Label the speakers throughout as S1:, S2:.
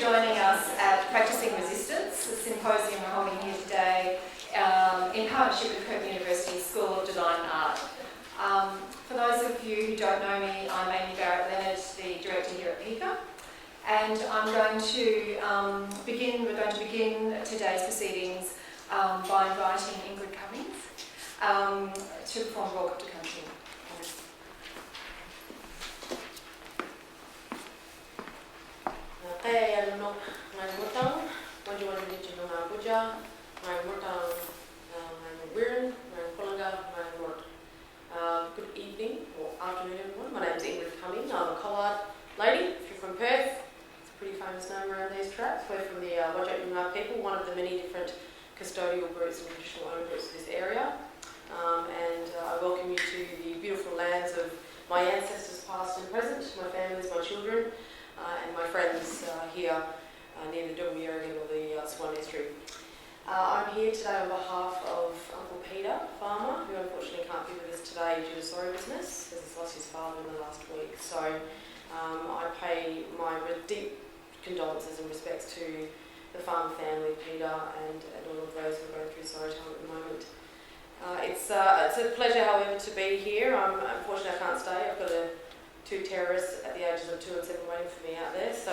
S1: joining us at Practicing Resistance, the symposium we're holding here today in partnership with Perth University School of Design and Art. For those of you who don't know me, I'm Amy Barrett-Leonard, the director here at PICA, and we're going to begin today's proceedings by inviting Ingrid Cummings to perform Welcome to Country.
S2: Kaya yan no ngai mutang wanju wanju di chino na puja ngai mutang ngai wirin ngai kolanga ngai mut. Good evening or afternoon everyone. My name is Ingrid Cummings. I'm a Goddard lady. If you're from Perth, it's a pretty famous name around these tracks. We're from the Waterscape people, one of the many different custodial groups and traditional owner groups of this area. And I welcome you to the beautiful lands of my ancestors past and present, my families, my children, and my friends here near the Dugby area or the Swan Estuary. I'm here today on behalf of Uncle Peter, farmer, who unfortunately can't be with us today due to sorry business, because he's lost his father in the last week. So I pay my deep condolences and respects to the farm family, Peter, and all of those who are going through sorry time at the moment. It's a pleasure, however, to be here. Unfortunately, I can't stay. I've got two terrorists at the ages of 2 and 7 waiting for me out there, so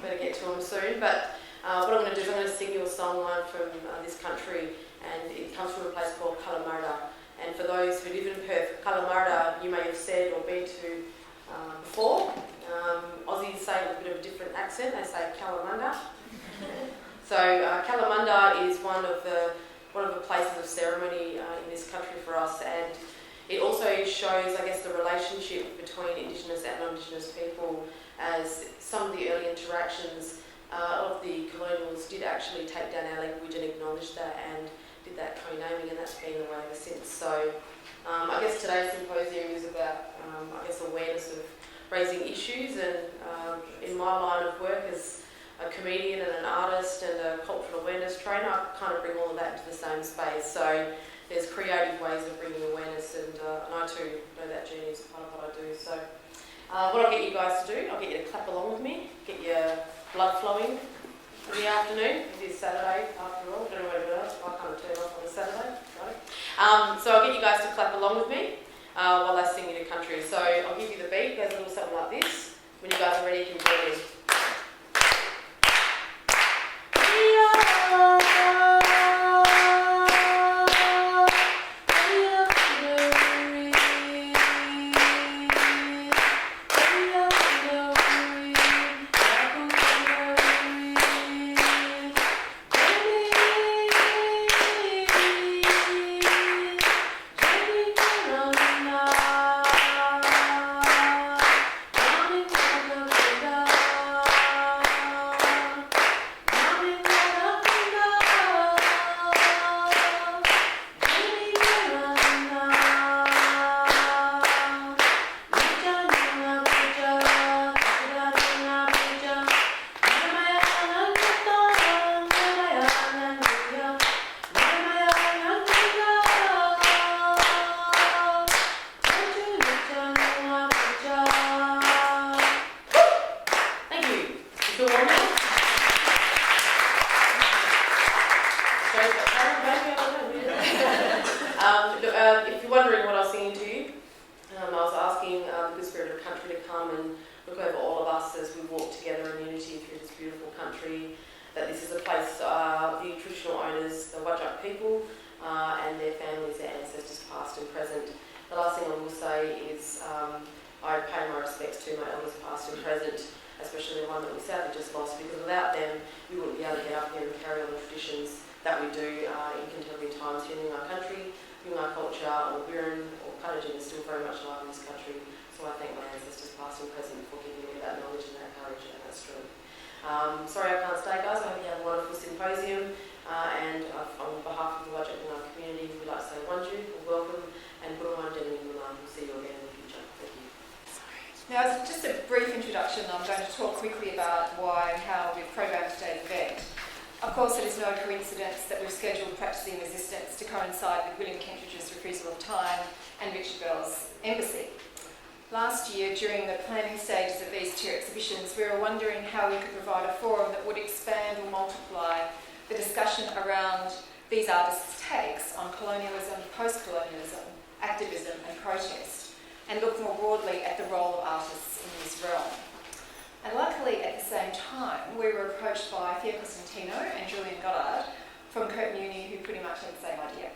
S2: better get to them soon. But what I'm going to do is I'm going to sing you a song line from this country, and it comes from a place called Calamara. And for those who live in Perth, Calamara you may have said or been to before. Aussies say with a bit of a different accent, they say Calamunda. So Calamunda is one of the places of ceremony in this country for us, and it also shows, I guess, the relationship between Indigenous and non-Indigenous people, as some of the early interactions of the colonials did actually take down our language and acknowledge that and did that co-naming, and that's been the way ever since. So I guess today's symposium is about, awareness of raising issues, and in my line of work as a comedian and an artist and a cultural awareness trainer, I kind of bring all of that into the same space. So there's creative ways of bringing awareness, and I too know that journey is part of what I do. So what I'll get you guys to do, I'll get you to clap along with me, get your blood flowing for the afternoon. It is Saturday after all, I don't know what it is, I kind of turn off on a Saturday, right? So I'll get you guys to clap along with me while I sing you to country. So I'll give you the beat, it goes a little something like this. When you guys are ready, you can join in. If you're wondering what I was singing to you, I was asking the good spirit of the country to come and look over all of us as we walk together in unity through this beautiful country, that this is a place the traditional owners, the Whadjuk people, and their families, their ancestors past and present. The last thing I will say is I pay my respects to my elders past and present, especially the one that we sadly just lost, because without them we wouldn't be able to get up here and carry on the traditions that we do in contemporary times here in our country. Our culture, or Wirin, or Puttagin is still very much alive in this country. So I thank my ancestors past and present for giving me that knowledge and that courage and that strength. Sorry I can't stay, guys. I hope you have a wonderful symposium. And on behalf of the Whadjuk community, we'd like to say wanju, welcome, and Burungan Denny Mulan. We'll see you again in the future. Thank you.
S1: Now, as just a brief introduction, I'm going to talk quickly about why and how we've programmed today's event. Of course, it is no coincidence that we've scheduled Practicing Resistance to coincide with William Kentridge's refusal of time and Richard Bell's embassy. Last year, during the planning stages of these two exhibitions, we were wondering how we could provide a forum that would expand or multiply the discussion around these artists' takes on colonialism, post-colonialism, activism and protest, and look more broadly at the role of artists in this realm. And luckily, at the same time, we were approached by Fiona Costantino and Julian Goddard from Curtin Uni, who pretty much had the same idea.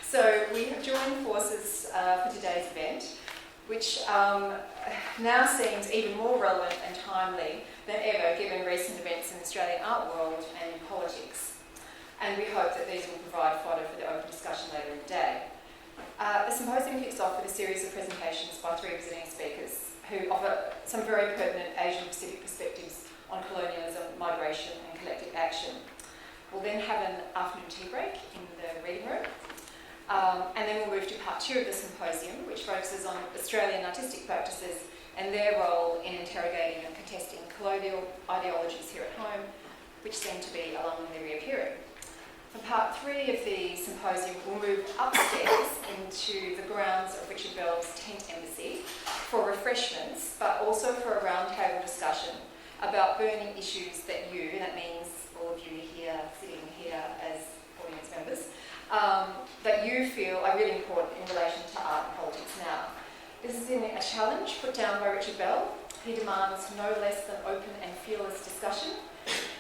S1: So we have joined forces for today's event, which now seems even more relevant and timely than ever, given recent events in the Australian art world and in politics. And we hope that these will provide fodder for the open discussion later in the day. The symposium kicks off with a series of presentations by three visiting speakers who offer some very pertinent Asian-Pacific perspectives on colonialism, migration and collective action. We'll then have an afternoon tea break in the reading room. And then we'll move to part 2 of the symposium, which focuses on Australian artistic practices and their role in interrogating and contesting colonial ideologies here at home, which seem to be alarmingly reappearing. For part 3 of the symposium, we'll move upstairs into the grounds of Richard Bell's Tent Embassy for refreshments, but also for a roundtable discussion about burning issues that you, and that means all of you here, sitting here as audience members, that you feel are really important in relation to art and politics now. This is a challenge put down by Richard Bell. He demands no less than open and fearless discussion,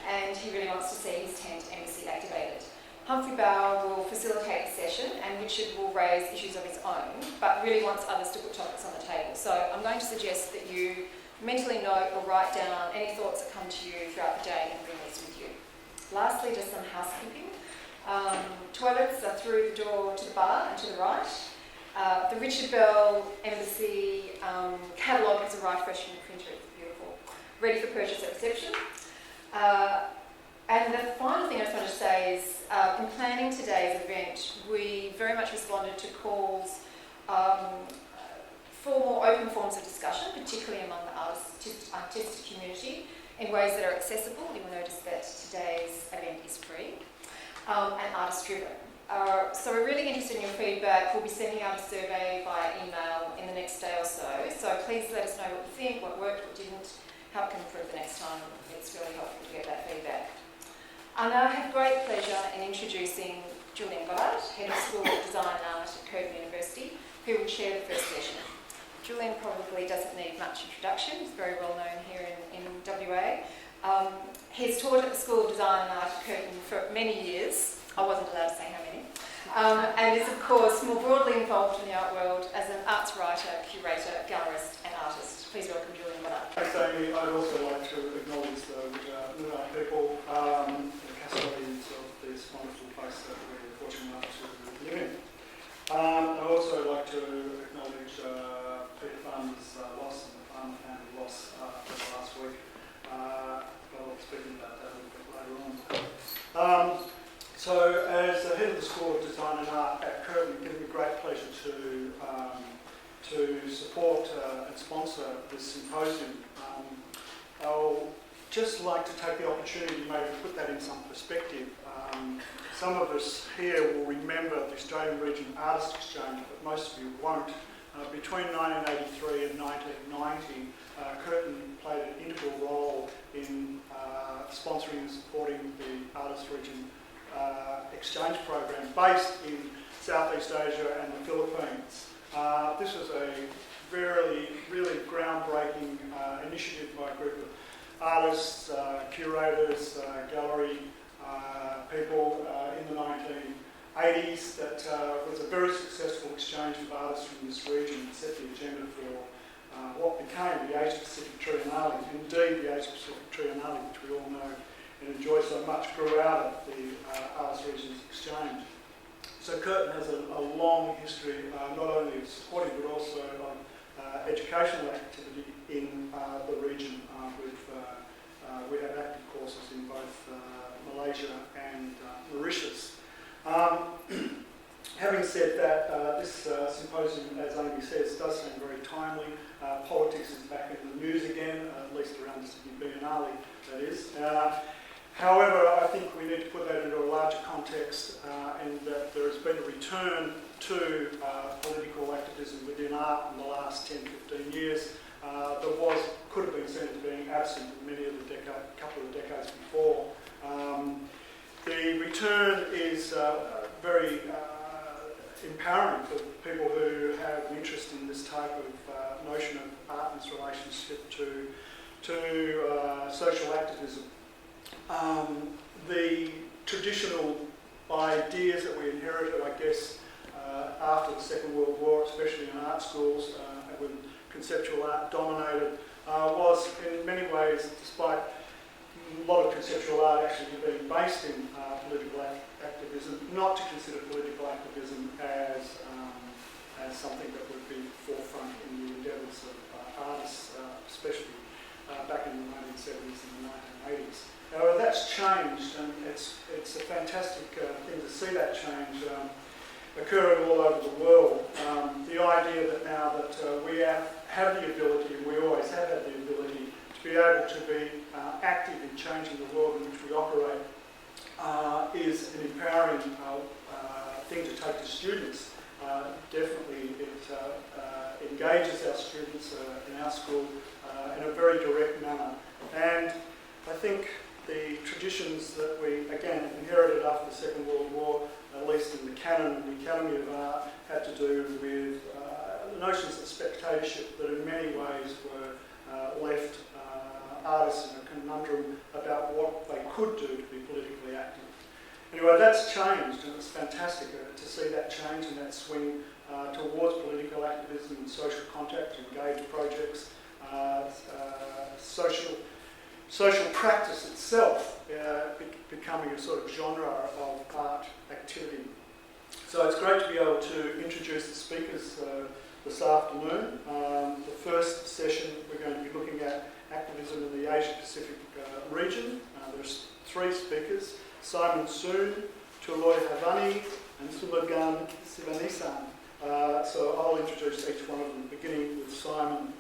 S1: and he really wants to see his tent embassy activated. Humphrey Bower will facilitate the session, and Richard will raise issues of his own, but really wants others to put topics on the table. So I'm going to suggest that you mentally note or write down any thoughts that come to you throughout the day and bring these with you. Lastly, just some housekeeping. Toilets are through the door to the bar and to the right. The Richard Bell Embassy catalogue has arrived fresh from the printer. It's beautiful. Ready for purchase at reception. And the final thing I just want to say is, in planning today's event, we very much responded to calls for more open forms of discussion, particularly among the artistic community, in ways that are accessible. You will notice that today's event is free. And artist-driven. So we're really interested in your feedback. We'll be sending out a survey via email in the next day or so. So please let us know what you think, what worked, what didn't, how it can improve the next time. It's really helpful to get that feedback. I now have great pleasure in introducing Julian Goddard, Head of School of Design and Art at Curtin University, who will chair the first session. Julian probably doesn't need much introduction. He's very well known here in WA. He's taught at the School of Design and Art at Curtin for many years. I wasn't allowed to say how many. And is, of course, more broadly involved in the art world as an arts writer, curator, gallerist and artist. Please welcome Julian Goddard.
S3: Thanks, Amy. I'd also like to acknowledge the Lunar people, the custodians of this wonderful place that we're fortunate enough to live in. I'd also like to acknowledge Peter Farmer's loss and the Farmer family loss last week. I'll be speaking about that a little bit later on. So as the head of the School of Design and Art at Curtin, it gives me great pleasure to support and sponsor this symposium. I'll just like to take the opportunity maybe to put that in some perspective. Some of us here will remember the Australian Region Artist Exchange, but most of you won't. Between 1983 and 1990, Curtin played an integral role in sponsoring and supporting the Artist Region exchange program based in Southeast Asia and the Philippines. This was a really groundbreaking initiative by a group of artists, curators, gallery people in the 1980s that was a very successful exchange of artists from this region and set the agenda for what became the Asia-Pacific Triennale. Indeed, the Asia-Pacific Triennale, which we all know and enjoy so much, grew out of the Artists Regions Exchange. So Curtin has a long history, not only of supporting but also of educational activity in the region. We have active courses in both Malaysia and Mauritius. Having said that, this symposium, as Amy says, does seem very timely. Politics is back in the news again, at least around the Sydney Biennale, that is. However, I think we need to put that into a larger context in that there has been a return to political activism within art in the last 10, 15 years that could have been seen as being absent in many of the couple of decades before. The return is very empowering for people who have an interest in this type of notion of art and its relationship to social activism. The traditional ideas that we inherited, I guess, after the Second World War, especially in art schools, when conceptual art dominated, was in many ways, despite a lot of conceptual art actually being based in political activism, not to consider political activism as something that would be forefront in the endeavours of artists, especially back in the 1970s and the 1980s. However, that's changed, and it's a fantastic thing to see that change occurring all over the world. The idea that now that we have the ability, and we always have had the ability, to be able to be active in changing the world in which we operate is an empowering thing to take to students. Definitely it engages our students in our school in a very direct manner. And I think the traditions that we, again, inherited after the Second World War, at least in the canon of the Academy of Art, had to do with the notions of spectatorship that in many ways were left artists in a conundrum about what they could do to be politically active. Anyway, that's changed, and it's fantastic to see that change and that swing towards political activism and social contact, engaged projects, social practice itself becoming a sort of genre of art activity. So it's great to be able to introduce the speakers this afternoon. The first session we're going to be looking at activism in the Asia Pacific region. There's 3 speakers: Simon Soon, Taloi Havini and Sumugan Sivanesan. So I'll introduce each one of them, beginning with Simon.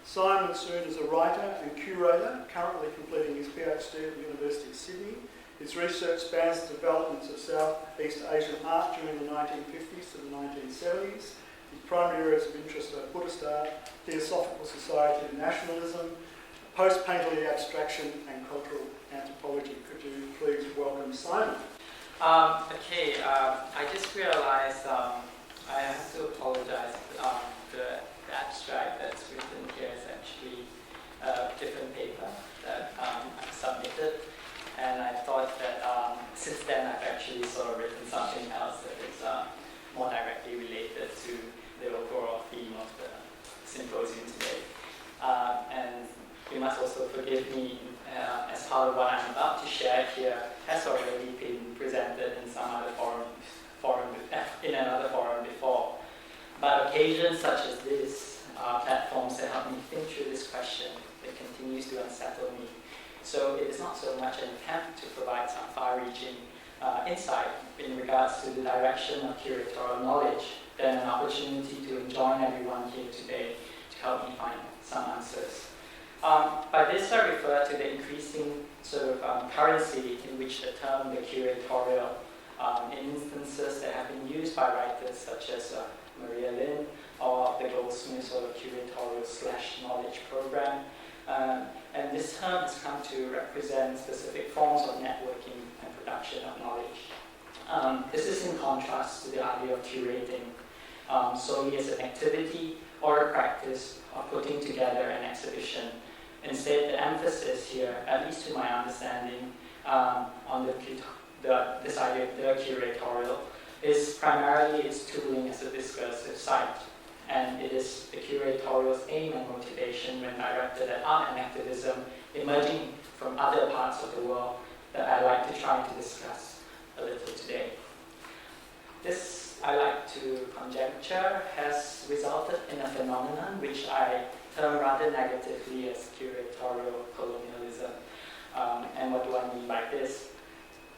S3: Simon Soon is a writer and curator, currently completing his PhD at the University of Sydney. His research spans the developments of Southeast Asian art during the 1950s to the 1970s. His primary areas of interest are Buddhist art, Theosophical Society and Nationalism, post-painterly abstraction and cultural anthropology. Could you please welcome Simon?
S4: Okay, I just realized I have to apologize. The abstract that's written here is actually a different paper that I've submitted, and I thought that since then I've actually sort of written something else that is more directly related to the overall theme of the symposium today. And you must also forgive me as part of what I'm about to share here has already been presented in some other in another forum before. But occasions such as this are platforms that help me think through this question that continues to unsettle me. So it is not so much an attempt to provide some far-reaching insight in regards to the direction of curatorial knowledge than an opportunity to join everyone here today to help me find some answers. By this I refer to the increasing sort of currency in which the term the curatorial in instances that have been used by writers such as Maria Lin or the Goldsmith sort of curatorial/knowledge program. And this term has come to represent specific forms of networking and production of knowledge. This is in contrast to the idea of curating solely as an activity or a practice of putting together an exhibition. Instead, the emphasis here, at least to my understanding, on this idea of the curatorial is primarily its tooling as a discursive site. And it is the curatorial's aim and motivation when directed at art and activism emerging from other parts of the world that I like to try to discuss a little today. This, I like to conjecture, has resulted in a phenomenon which I term rather negatively as curatorial colonialism. And what do I mean by this?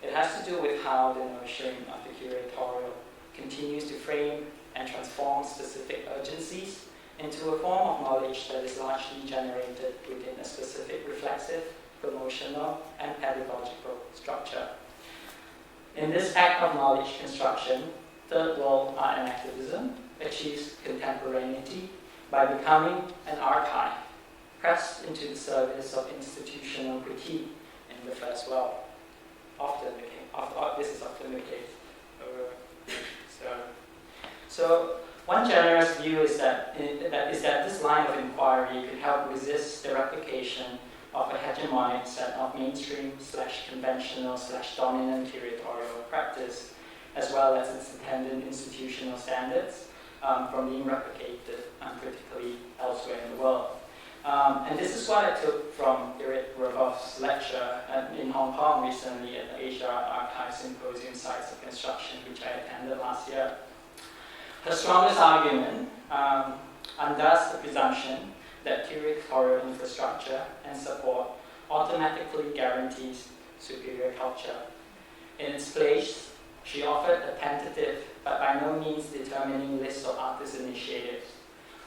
S4: It has to do with how the notion of the curatorial continues to frame and transform specific urgencies into a form of knowledge that is largely generated within a specific reflexive promotional, and pedagogical structure. In this act of knowledge construction, third world art and activism achieves contemporaneity by becoming an archive pressed into the service of institutional critique in the first world. This is often the case. So one generous view is that this line of inquiry could help resist the replication of a hegemonic set of mainstream/conventional/dominant curatorial practice, as well as its attendant institutional standards, from being replicated uncritically elsewhere in the world. And this is what I took from Eric Rogoff's lecture in Hong Kong recently at the Asia Art Archive Symposium Sites of Construction, which I attended last year. Her strongest argument undoes the presumption that curatorial infrastructure and support automatically guarantees superior culture. In its place, she offered a tentative but by no means determining list of artist initiatives.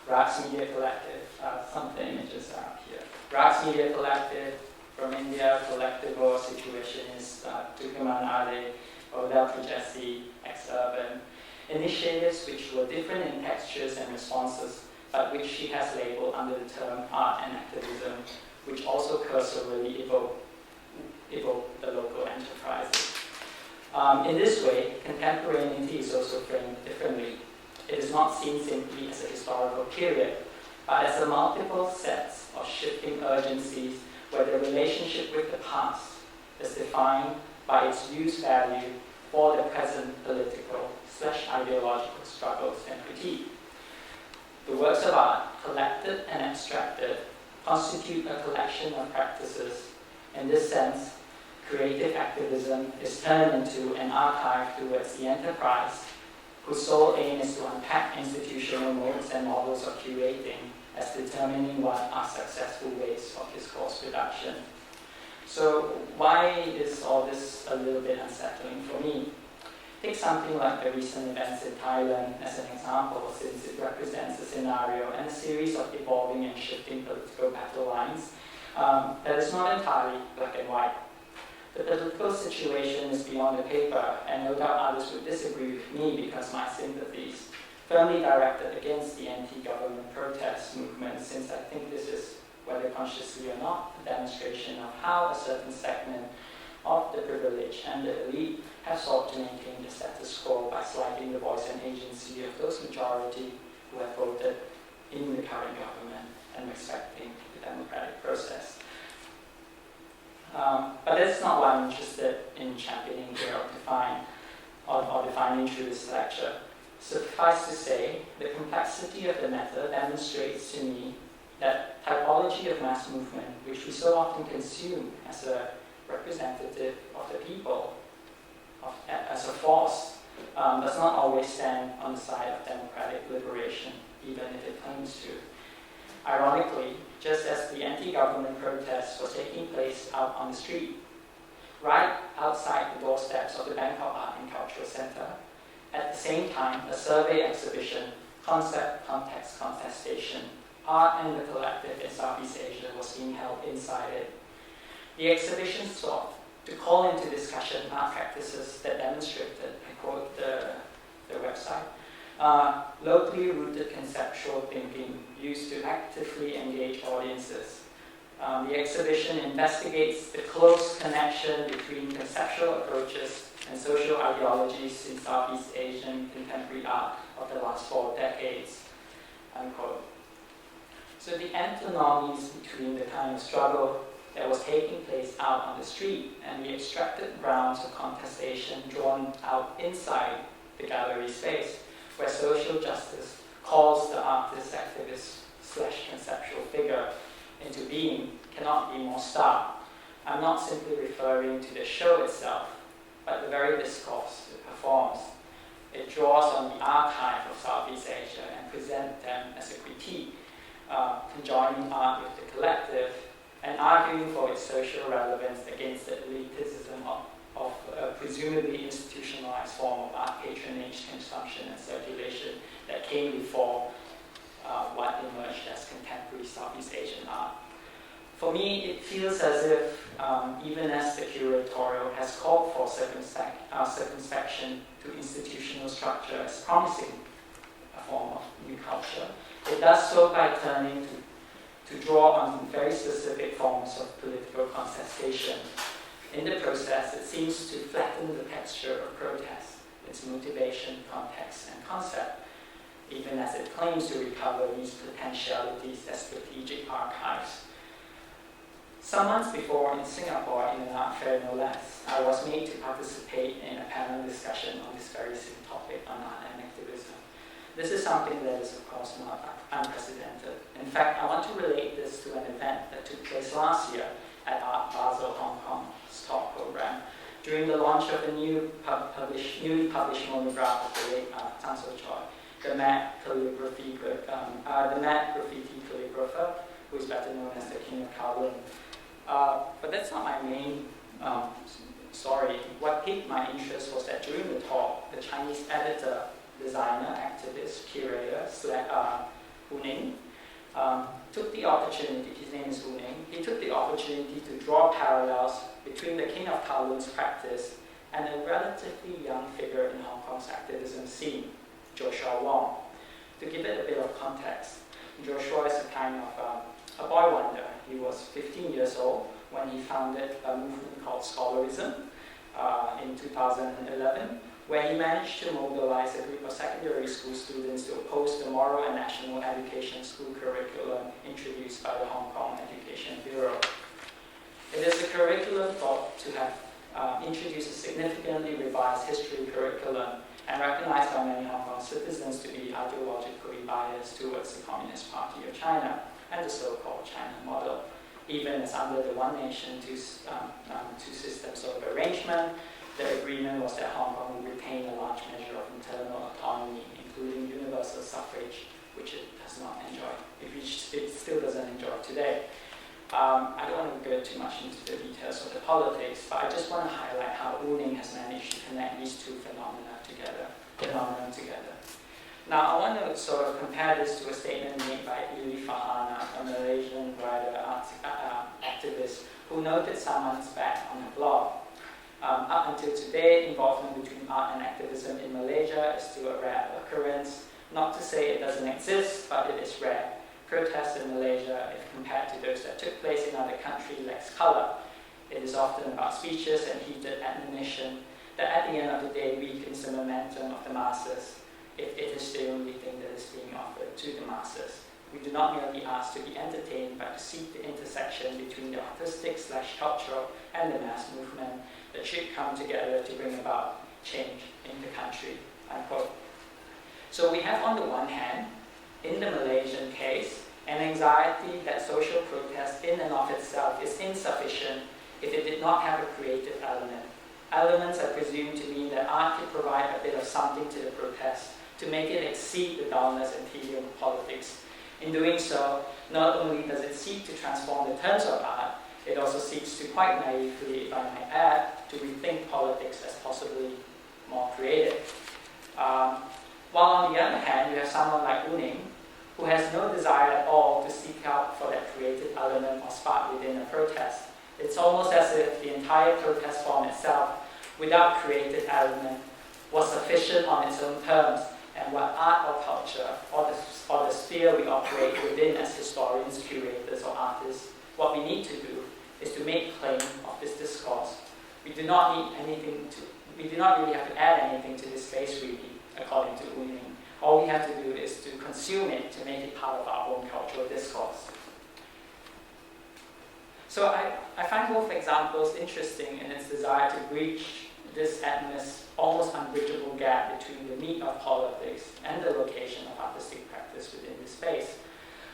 S4: Rags Media Collective, some of the images are up here. Rags Media Collective, from India, Collectivo, Situationist, Tucuman Ade, Odell Trujesi, Ex-Urban. Initiatives which were different in textures and responses, but which she has labeled under the term art and activism, which also cursorily evoke the local enterprises. In this way, contemporaneity is also framed differently. It is not seen simply as a historical period, but as a multiple sets of shifting urgencies where the relationship with the past is defined by its use value for the present political/ideological struggles and critique. The works of art, collected and abstracted, constitute a collection of practices. In this sense, creative activism is turned into an archive towards the enterprise, whose sole aim is to unpack institutional modes and models of curating as determining what are successful ways of discourse production. So why is all this a little bit unsettling for me? Take something like the recent events in Thailand as an example, since it represents a scenario and a series of evolving and shifting political battle lines that is not entirely black and white. The political situation is beyond the paper, and no doubt others would disagree with me because my sympathies firmly directed against the anti-government protest movement, since I think this is, whether consciously or not, a demonstration of how a certain segment of the privileged and the elite have sought to maintain the status quo by slighting the voice and agency of those majority who have voted in the current government and respecting the democratic process. But that's not what I'm interested in championing here or defining through this lecture. Suffice to say, the complexity of the matter demonstrates to me that typology of mass movement, which we so often consume as a representative of the people, as a force, does not always stand on the side of democratic liberation, even if it claims to. Ironically, just as the anti-government protest was taking place out on the street, right outside the doorsteps of the Bangkok Art and Cultural Centre, at the same time, a survey exhibition, Concept, Context, Contestation, Art and the Collective in Southeast Asia was being held inside it. The exhibition sought to call into discussion art practices that demonstrated, I quote the website, locally rooted conceptual thinking used to actively engage audiences. The exhibition investigates the close connection between conceptual approaches and social ideologies in Southeast Asian contemporary art of the last 4 decades, unquote. So the antinomies between the kind of struggle that was taking place out on the street and the extracted grounds of contestation drawn out inside the gallery space, where social justice calls the artist, activist / conceptual figure into being, cannot be more stark. I'm not simply referring to the show itself, but the very discourse it performs. It draws on the archive of Southeast Asia and presents them as a critique, conjoining art with the collective and arguing for its social relevance against the elitism of a presumably institutionalized form of art patronage, consumption, and circulation that came before what emerged as contemporary Southeast Asian art. For me, it feels as if even as the curatorial has called for circumspection to institutional structure as promising a form of new culture, it does so by turning to draw on very specific forms of political contestation. In the process, it seems to flatten the texture of protest, its motivation, context, and concept, even as it claims to recover these potentialities as strategic archives. Some months before in Singapore, in an art fair no less, I was made to participate in a panel discussion on this very same topic on art and activism. This is something that is, of course, not unprecedented. In fact, I want to relate this to an event that took place last year at Art Basel Hong Kong's talk program, during the launch of the newly published monograph of the late Tan So Choi, the mad graffiti calligrapher, who is better known as the King of Kowloon. But that's not my main story. What piqued my interest was that during the talk, the Chinese editor, designer, activist, curator, Wu Ning, took the opportunity, his name is Wu Ning, he took the opportunity to draw parallels between the King of Kowloon's practice and a relatively young figure in Hong Kong's activism scene, Joshua Wong. To give it a bit of context, Joshua is a kind of a boy wonder. He was 15 years old when he founded a movement called Scholarism in 2011, where he managed to mobilize a group of secondary school students to oppose the moral and national education school curriculum introduced by the Hong Kong Education Bureau. It is a curriculum thought to have introduced a significantly revised history curriculum and recognized by many Hong Kong citizens to be ideologically biased towards the Communist Party of China and the so-called China model, even as under the one nation, two systems sort of arrangement. The agreement was that Hong Kong would retain a large measure of internal autonomy, including universal suffrage, which it does not enjoy, it still doesn't enjoy today. I don't want to go too much into the details of the politics, but I just want to highlight how Wu Ning has managed to connect these two phenomena together. Now, I want to sort of compare this to a statement made by Ili Farhana, a Malaysian writer, activist, who noted some months back on her blog. Up until today, involvement between art and activism in Malaysia is still a rare occurrence. Not to say it doesn't exist, but it is rare. Protests in Malaysia, if compared to those that took place in other countries, lacks colour. It is often about speeches and heated admonition that at the end of the day weakens the momentum of the masses, if it is the only thing that is being offered to the masses. We do not merely ask to be entertained, but to seek the intersection between the artistic/cultural and the mass movement that should come together to bring about change in the country, unquote. So we have, on the one hand, in the Malaysian case, an anxiety that social protest in and of itself is insufficient if it did not have a creative element. Elements are presumed to mean that art could provide a bit of something to the protest, to make it exceed the dullness and tedium of politics. In doing so, not only does it seek to transform the terms of art, it also seeks to, quite naively, if I may add, to rethink politics as possibly more creative. While on the other hand, you have someone like Wu Ning, who has no desire at all to seek out for that creative element or spark within a protest. It's almost as if the entire protest form itself, without creative element, was sufficient on its own terms, and what art or culture, or the sphere we operate within as historians, curators, or artists, what we need to do is to make claim of this discourse. We do not really have to add anything to this space, really, according to Wu Ning. All we have to do is to consume it, to make it part of our own cultural discourse. So I find both examples interesting in its desire to breach this almost unbridgeable gap between the meat of politics and the location of artistic practice within the space.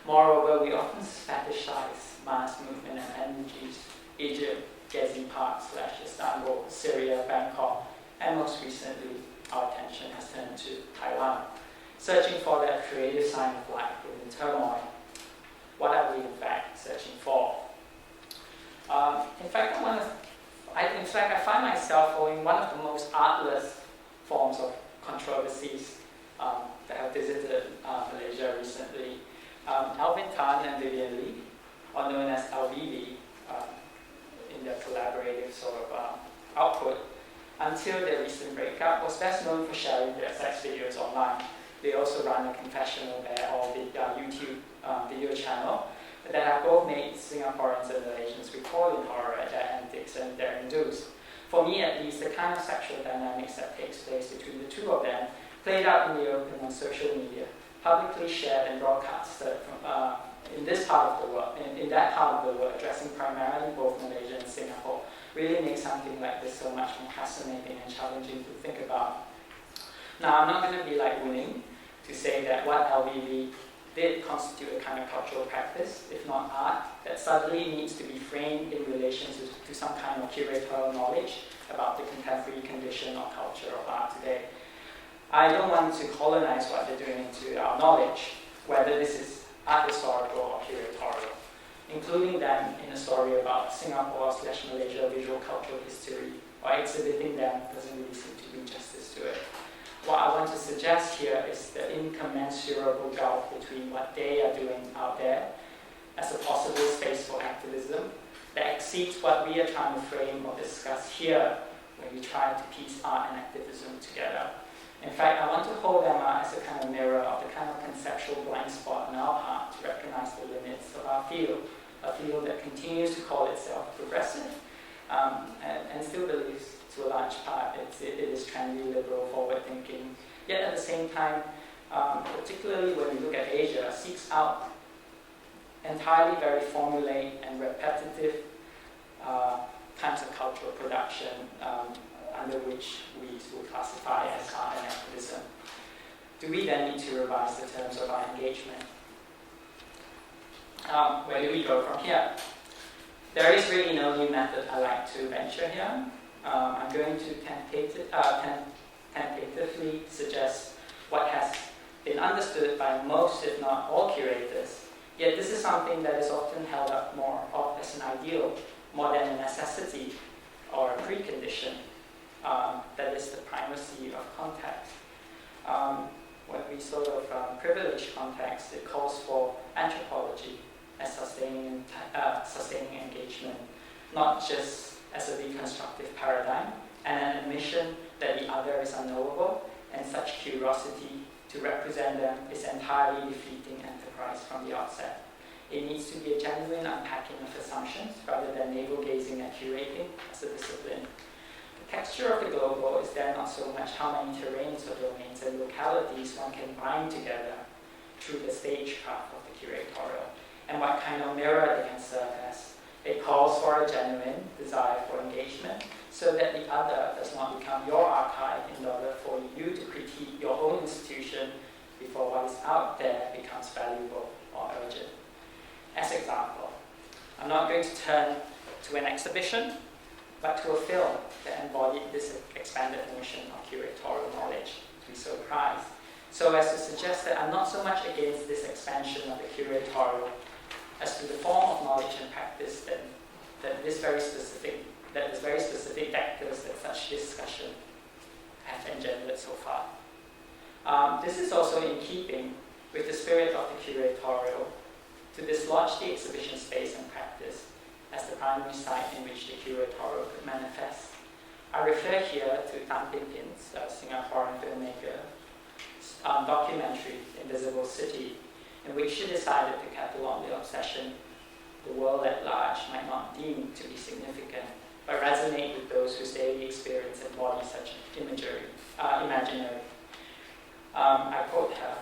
S4: Moreover, we often fetishize mass movement and energies, Egypt, Gezi Park / Istanbul, Syria, Bangkok, and most recently, our attention has turned to Taiwan, searching for that creative sign of life within turmoil. What are we in fact searching for? I find myself following one of the most artless forms of controversies that have visited Malaysia recently. Alvin Tan and Vivian Lee, or known as LVV in in their collaborative sort of output until their recent breakup, was best known for sharing their sex videos online. They also run a confessional there, or the YouTube video channel, that have both made Singaporeans and Malaysians recoil in horror at their antics and their induced. For me at least, the kind of sexual dynamics that takes place between the two of them played out in the open on social media, publicly shared and broadcasted from, in this part of the world, in that part of the world, addressing primarily both Malaysia and Singapore, really makes something like this so much more fascinating and challenging to think about. Now, I'm not going to be like winning to say that what LVV did constitute a kind of cultural practice, if not art, that suddenly needs to be framed in relation to some kind of curatorial knowledge about the contemporary condition or culture of art today. I don't want to colonize what they're doing into our knowledge, whether this is art historical or curatorial, including them in a story about Singapore/Malaysia visual cultural history, or exhibiting them doesn't really seem to do justice to it. What I want to suggest here is the incommensurable gulf between what they are doing out there as a possible space for activism that exceeds what we are trying to frame or discuss here when we try to piece art and activism together. In fact, I want to hold them out as a kind of mirror of the kind of conceptual blind spot on our part to recognize the limits of our field, a field that continues to call itself progressive and still believes to a large part it is trendy, liberal, forward-thinking, yet at the same time, particularly when we look at Asia, seeks out entirely very formulaic and repetitive kinds of cultural production under which we would classify as art and activism. Do we then need to revise the terms of our engagement? Where do we go from here? There is really no new method I like to venture here. I'm going to tentatively suggest what has been understood by most, if not all, curators. Yet this is something that is often held up more as an ideal, more than a necessity or a precondition. That is the primacy of contact. When we sort of privilege context, it calls for anthropology as sustaining engagement, not just as a reconstructive paradigm, and an admission that the other is unknowable, and such curiosity to represent them is entirely defeating enterprise from the outset. It needs to be a genuine unpacking of assumptions rather than navel-gazing at curating as a discipline. The texture of the global is then not so much how many terrains or domains and localities one can bind together through the stagecraft of the curatorial, and what kind of mirror they can serve as. It calls for a genuine desire for engagement so that the other does not become your archive in order for you to critique your own institution before what is out there becomes valuable or urgent. As example, I'm not going to turn to an exhibition, but to a film that embodied this expanded notion of curatorial knowledge to be so prized, so as to suggest that I'm not so much against this expansion of the curatorial as to the form of knowledge and practice that is very specific vectors that such discussion have engendered so far. This is also in keeping with the spirit of the curatorial to dislodge the exhibition space and practice as the primary site in which the curatorial could manifest. I refer here to Binkins, a Singaporean filmmaker, documentary, Invisible City, in which she decided to catalog the obsession the world at large might not deem to be significant, but resonate with those whose daily experience embody such imaginary. I quote her,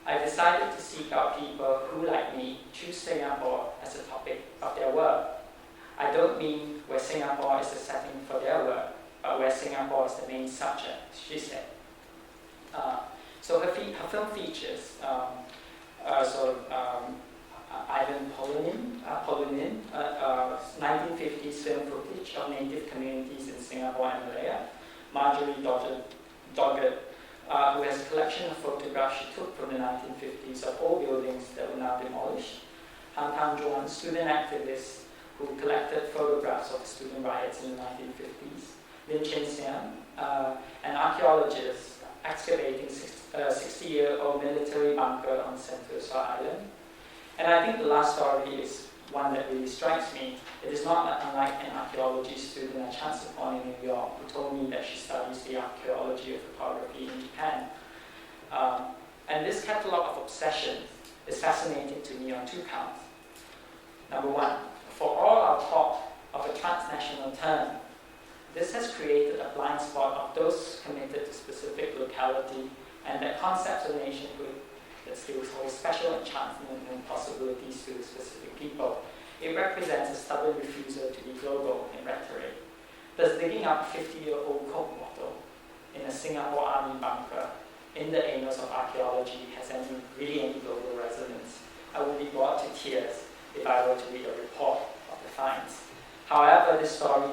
S4: "I decided to seek out people who, like me, choose Singapore as a topic of their work. I don't mean where Singapore is the setting for their work, but where Singapore is the main subject," she said. So her film features Ivan Polunin, 1950s film footage of native communities in Singapore and Malaya, Marjorie Goddard, who has a collection of photographs she took from the 1950s of old buildings that were now demolished, Han Tan Juan, student activist who collected photographs of the student riots in the 1950s, Lin Chen Sian, an archaeologist excavating a 60-year-old military bunker on Sentosa Island. And I think the last story is one that really strikes me. It is not unlike an archaeology student I chanced upon in New York who told me that she studies the archaeology of photography in Japan. And this catalogue of obsessions is fascinating to me on two counts. Number one, for all our talk of a transnational turn, this has created a blind spot of those committed to specific locality and that concepts of nationhood that still hold special enchantment and possibilities to specific people. It represents a stubborn refusal to be global in rhetoric. Does digging up a 50-year-old Coke bottle in a Singapore army bunker in the annals of archaeology has really any global resonance? I would be brought to tears if I were to read a report of the finds. However, this story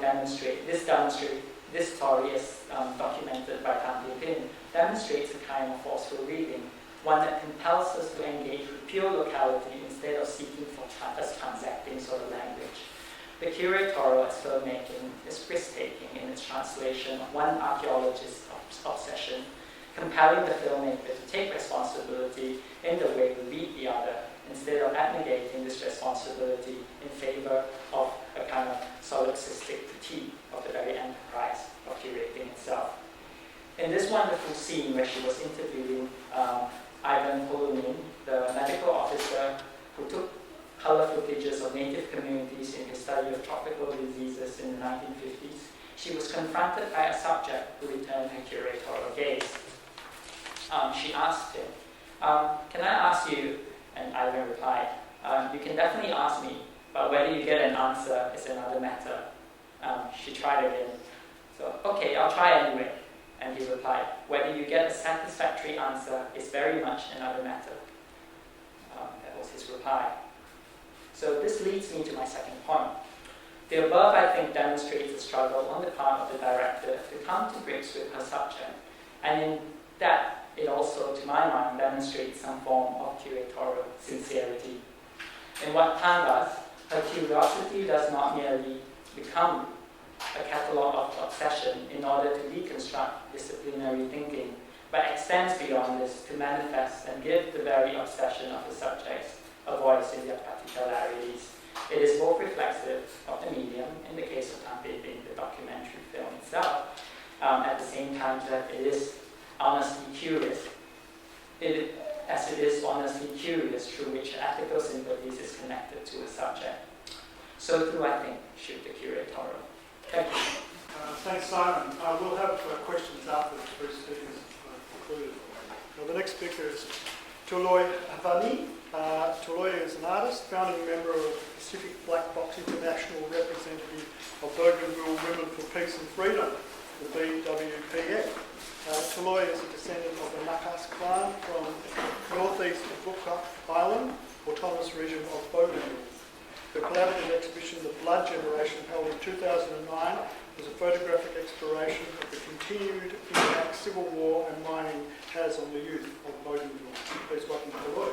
S4: as documented by Tan Pin, demonstrates a kind of forceful reading, one that compels us to engage with pure locality instead of seeking for as transacting sort of language. The curatorial as filmmaking is breathtaking in its translation of one archaeologist's obsession, compelling the filmmaker to take responsibility in the way we read the other, instead of abnegating this responsibility in favor of a kind of solipsistic critique of the very enterprise of curating itself. In this wonderful scene where she was interviewing Ivan Polonin, the medical officer who took color footages of native communities in his study of tropical diseases in the 1950s, she was confronted by a subject who returned her curatorial gaze. She asked him, "Can I ask you?" And Ivan replied, "You can definitely ask me, but whether you get an answer is another matter." She tried again. "So, okay, I'll try anyway." And he replied, "Whether you get a satisfactory answer is very much another matter." That was his reply. So this leads me to my second point. The above, I think, demonstrates a struggle on the part of the director to come to grips with her subject. And in that, it also, to my mind, demonstrates some form of curatorial sincerity. In what Tan does, her curiosity does not merely become a catalogue of obsession in order to deconstruct disciplinary thinking, but extends beyond this to manifest and give the very obsession of the subjects a voice in their particularities. It is both reflexive of the medium, in the case of Tan being the documentary film itself, at the same time that it is honestly curious, as it is honestly curious through which ethical sympathies is connected to a subject. So too, I think, should the curatorial. Thank you.
S3: Thanks, Simon. We'll have questions after the three speakers concluded. The next speaker is Taloi Havini. Taloi is an artist, founding member of the Pacific Black Box International, representative of Bougainville Women for Peace and Freedom, the BWPF. Taloi is a descendant of the Nakas clan from northeast of Bukak Island, autonomous region of Bougainville. The collaborative exhibition, The Blood Generation, held in 2009, was a photographic exploration of the continued impact civil war and mining has on the youth of Bougainville. Please welcome Taloi.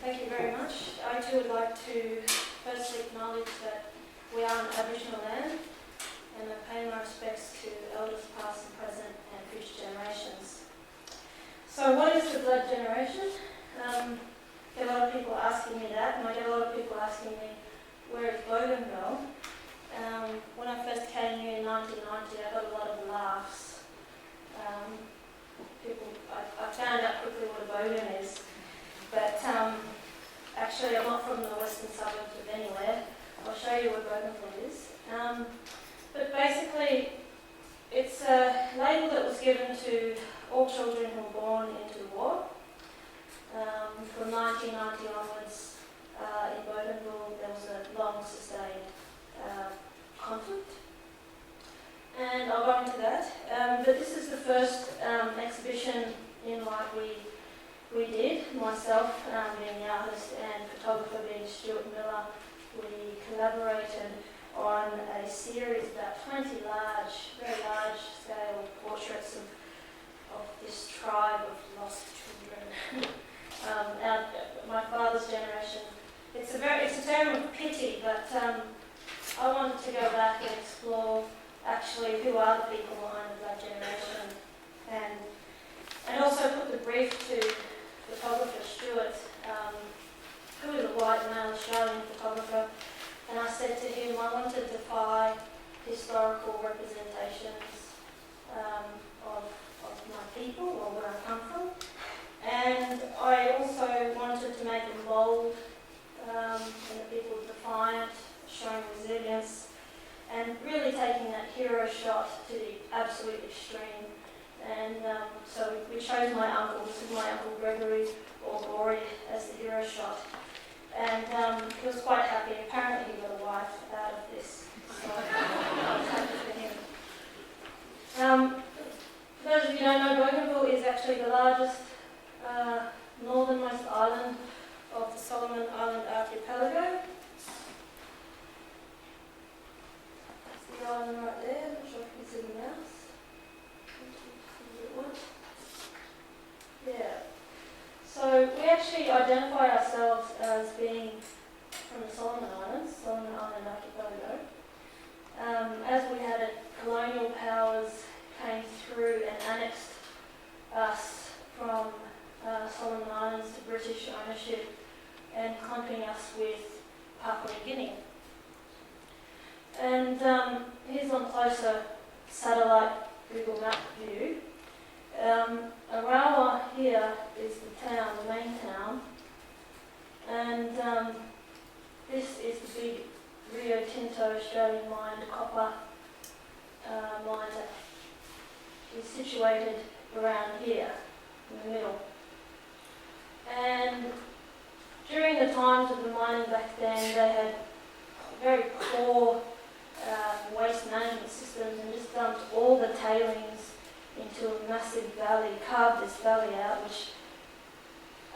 S5: Thank you very much. I too would like to firstly acknowledge that we are on Aboriginal land and I pay my respects to elders past and present and future generations. So what is the blood generation? I get a lot of people asking me that, and I get a lot of people asking me, where is Bougainville? When I first came here in 1990, I got a lot of laughs. I found out quickly what a bogan is, but actually I'm not from the western suburbs of anywhere. I'll show you where Bougainville is. But basically, it's a label that was given to all children who were born into the war. From 1990 onwards, in Bougainville, there was a long sustained conflict. And I'll go into that. But this is the first exhibition in light we did. Myself being the artist and photographer being Stuart Miller. We collaborated on a series of about 20 very large scale portraits of this tribe of lost children. My father's generation. It's a term of pity, but I wanted to go back and explore actually who are the people behind the Black generation, and also put the brief to photographer Stuart, who is a white male Australian photographer historical representations of my people or where I come from. And I also wanted to make them bold, and the people defiant, showing resilience, and really taking that hero shot to the absolute extreme. And so we chose my uncle, this is my Uncle Gregory, or Gory, as the hero shot. And he was quite happy. Apparently he got a wife out of this, so I was happy for him. For those of you who don't know, Bougainville is actually the largest northernmost island of the Solomon Island archipelago. That's the island right there. I'm not sure if you can see the mouse. Yeah. So we actually identify ourselves as being from the Solomon Islands, Solomon Island archipelago. As we had it, colonial powers came through and annexed us from Solomon Islands to British ownership and clumping us with Papua New Guinea. And here's on closer satellite Google Map view. Arawa here is the town, the main town, and this is the big Rio Tinto Australian mined copper mine that is situated around here in the middle. And during the times of the mining back then, they had very poor waste management systems and just dumped all the tailings into a massive valley, carved this valley out, which,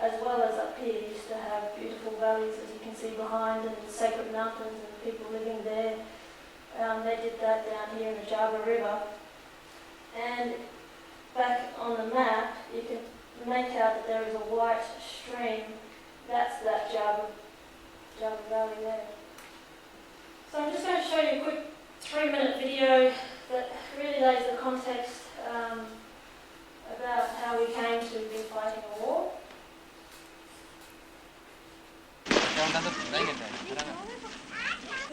S5: as well as up here, used to have beautiful valleys, as you can see behind, and sacred mountains and people living there. They did that down here in the Java River. And back on the map, you can make out that there is a white stream. That's that Java Valley there. So I'm just going to show you a quick 3-minute video that really lays the context about how we came to be fighting a war.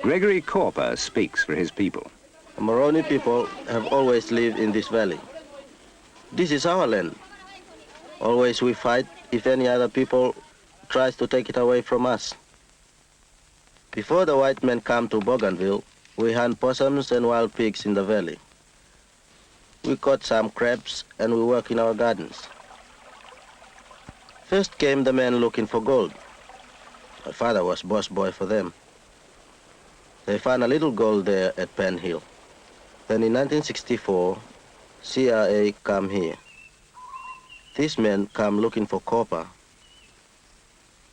S6: Gregory Corper speaks for his people.
S7: Moroni people have always lived in this valley. This is our land. Always we fight if any other people tries to take it away from us. Before the white men come to Bougainville, we hunt possums and wild pigs in the valley. We caught some crabs and we work in our gardens. First came the men looking for gold. My father was boss boy for them. They found a little gold there at Penn Hill. Then in 1964, CIA come here. These men come looking for copper.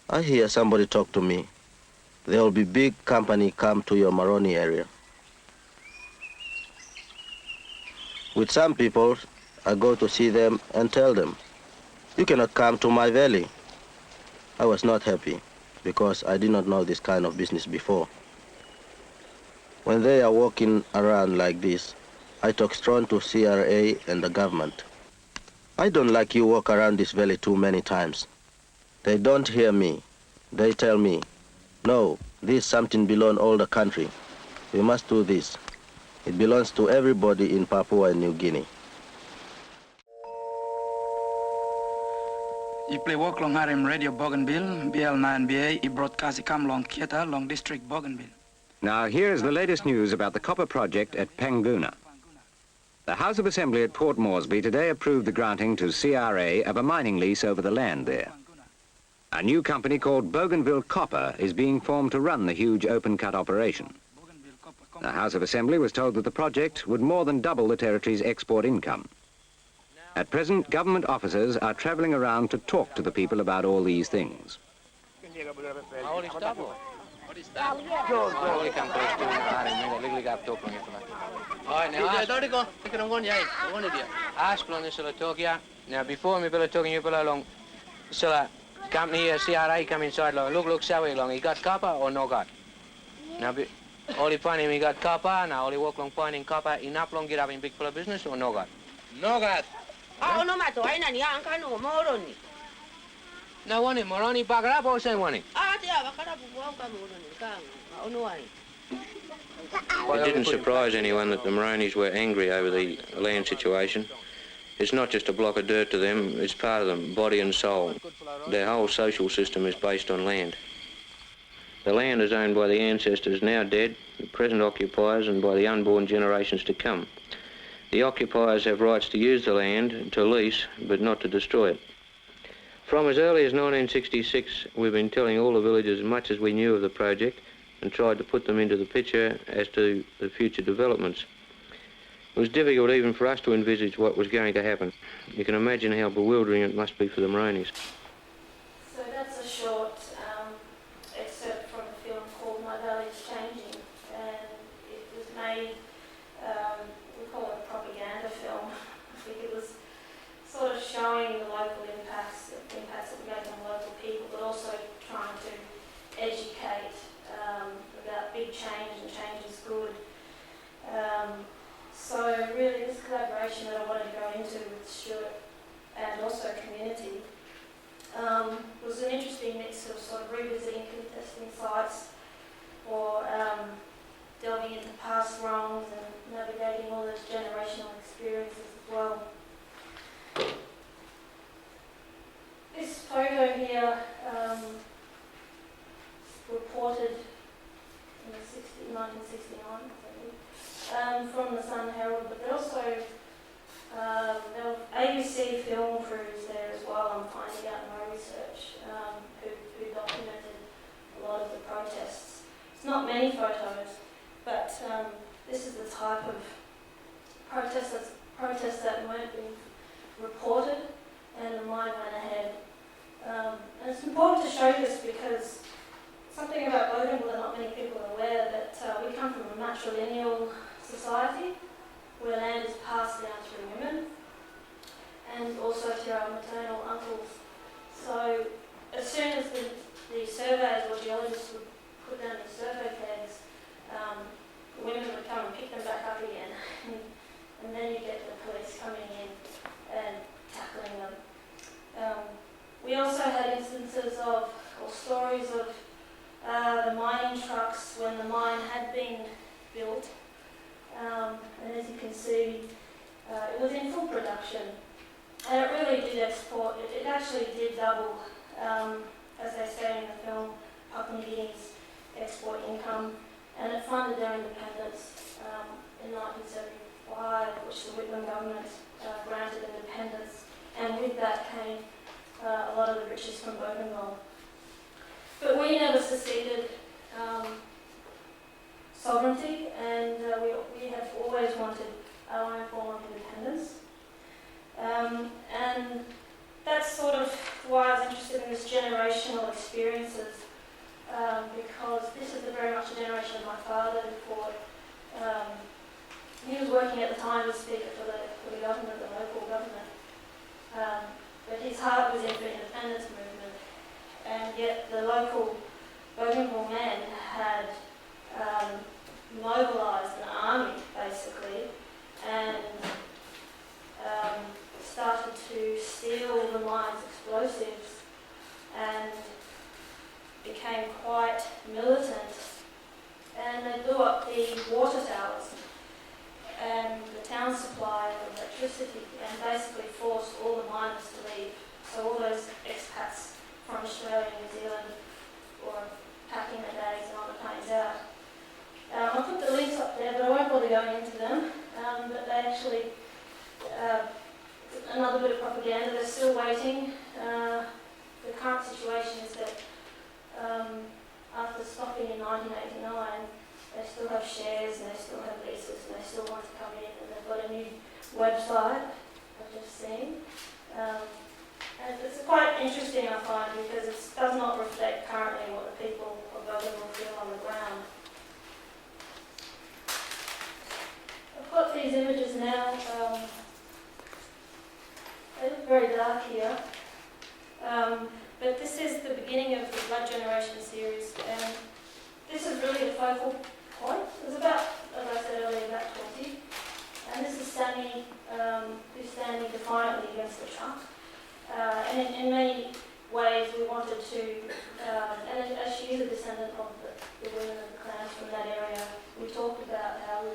S7: I hear somebody talk to me. There will be big company come to your Moroni area. With some people, I go to see them and tell them, you cannot come to my valley. I was not happy because I did not know this kind of business before. When they are walking around like this, I talk strong to CRA and the government. I don't like you walk around this valley too many times. They don't hear me. They tell me, no, this something belongs all the country. We must do this. It belongs to everybody in Papua New Guinea.
S8: I play work long RM Radio Bougainville, BL9BA, I broadcast come long Kieta, long district Bougainville.
S6: Now here's the latest news about the copper project at Panguna. The House of Assembly at Port Moresby today approved the granting to CRA of a mining lease over the land there. A new company called Bougainville Copper is being formed to run the huge open-cut operation. The House of Assembly was told that the project would more than double the territory's export income. At present, government officers are travelling around to talk to the people about all these things.
S9: Now before me talking you along, so company here, CRA come inside long. Look, Sally long. He got copper or no got? Now only finding he got copper, now only walk long finding copper enough long get up in big full of business or no got? No got. Oh no matter I no moroni. Now one Moroni back up or say one. Ah yeah, back up moroni. No one. It didn't surprise anyone that the Maronis were angry over the land situation. It's not just a block of dirt to them, it's part of them, body and soul. Their whole social system is based on land. The land is owned by the ancestors now dead, the present occupiers, and by the unborn generations to come. The occupiers have rights to use the land, to lease, but not to destroy it. From as early as 1966, we've been telling all the villagers as much as we knew of the project and tried to put them into the picture as to the future developments. It was difficult even for us to envisage what was going to happen. You can imagine how bewildering it must be for the Maronis.
S5: So that's a short excerpt from the film called My Valley's Changing, and it was made, we call it a propaganda film. I think it was sort of showing the local impacts that we make on local people, but also trying to educate about big change, and change is good. So really this collaboration that I wanted to go into with Stuart and also community was an interesting mix of sort of revisiting contesting sites or delving into past wrongs and navigating all those generational experiences as well. This photo here reported in 1969, I think, from the Sun Herald, but there also there were ABC film crews there as well. I'm finding out in my research who documented a lot of the protests. It's not many photos, but this is the type of protests that weren't being reported, and the mine went ahead. And it's important to show this because something about Bougainville that not many people are aware that we come from a matrilineal society where land is passed down through women and also through our maternal uncles. So as soon as the surveyors or geologists would put down the survey pegs, the women would come and pick them back up again. And then you get the police coming in and tackling them. We also had instances of, or stories of, the mining trucks when the mine had been built. And as you can see, it was in full production. And it really did export, it actually did double, as they say in the film, Papua New Guinea's export income. And it funded their independence in 1975, which the Whitlam government granted independence. And with that came a lot of the riches from Bougainville. But we never seceded sovereignty, and we have always wanted our own form of independence. And that's sort of why I was interested in this generational experiences, because this is very much a generation of my father who fought. He was working at the time as speaker for the government, the local government. But his heart was in the independence movement, and yet the local Bougainville men had mobilised an army, basically, and started to steal the mine's explosives and became quite militant. And they blew up the water towers and the town supply of electricity, and basically forced all the miners to leave. So all those expats from Australia and New Zealand were packing their bags and on the planes out. I'll put the links up there, but I won't bother going into them. But they actually, another bit of propaganda, they're still waiting. The current situation is that after stopping in 1989, they still have shares and they still have leases and they still want to come in, and they've got a new website I've just seen. And it's quite interesting, I find, because it does not reflect currently what the people of Bougainville feel on the ground. I've got these images now. They look very dark here. But this is the beginning of the Blood Generation series, and this is really the focal point. There's about, as I said earlier, about 20. And this is Sammy, who's standing defiantly against the truck. And in many ways we wanted to, and as she is a descendant of the women and the clans from that area, we talked about how we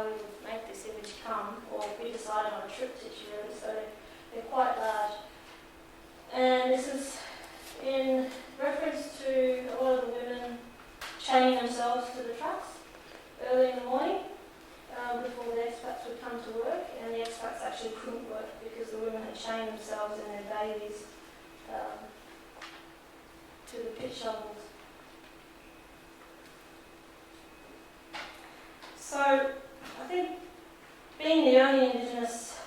S5: would make this image come, or we decided on a triptych really, so they're quite large. And this is in reference to a lot of the women chaining themselves to the trucks early in the morning before the expats would come to work, and the expats actually couldn't work because the women had chained themselves and their babies to the pit shovels. So I think being the only Indigenous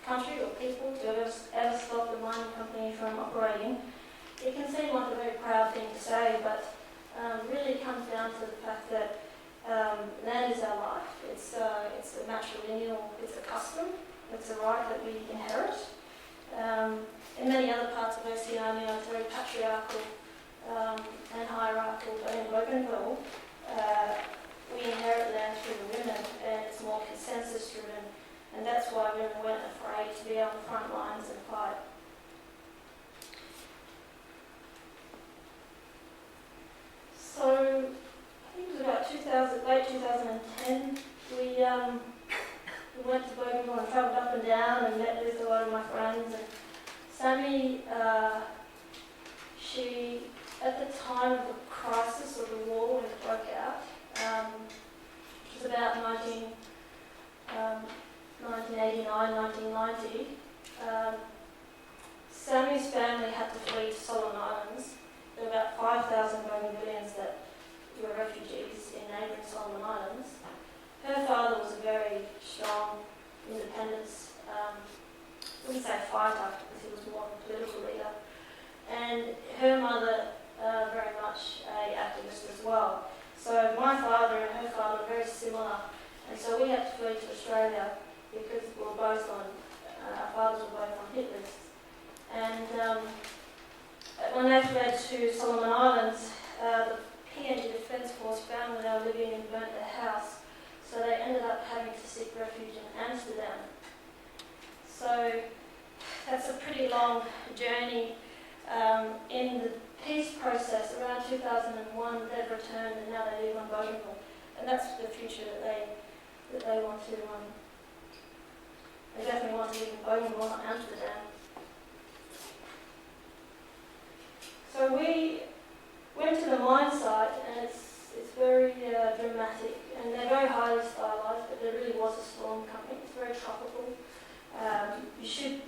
S5: country or people to ever stop the mining company from operating, it can seem like a very proud thing to say, but really comes down to the fact that land is our life. It's a matrilineal, it's a custom, it's a right that we inherit. In many other parts of Oceania, it's very patriarchal and hierarchical, but in Bougainville, we inherit land through the women, and it's more consensus driven, and that's why women weren't afraid to be on the front lines and fight. So, I think it was about late 2010, we went to Bougainville and travelled up and down and met with a lot of my friends. And Sammy, she, at the time of the crisis or the war when it broke out, it was about 1989, 1990, Sammy's family had to flee to Solomon Islands. There were about 5,000 Bougainvilleans that were refugees in neighbouring Solomon Islands. Her father was a very strong independence, I wouldn't say fighter, because he was more of a political leader. And her mother, very much an activist as well. So my father and her father were very similar, and so we had to flee to Australia because we were both on, our fathers were both on hit lists. And when they fled to Solomon Islands, the PNG Defence Force found where they were living and burnt their house, so they ended up having to seek refuge in Amsterdam. So that's a pretty long journey. In the peace process, around 2001, they've returned and now they live on Bougainville, and that's the future that they want to. They definitely want to live in Bougainville, not Amsterdam. So we went to the mine site, and it's very dramatic, and they're very highly stylized, but there really was a storm coming. It's very tropical. You should,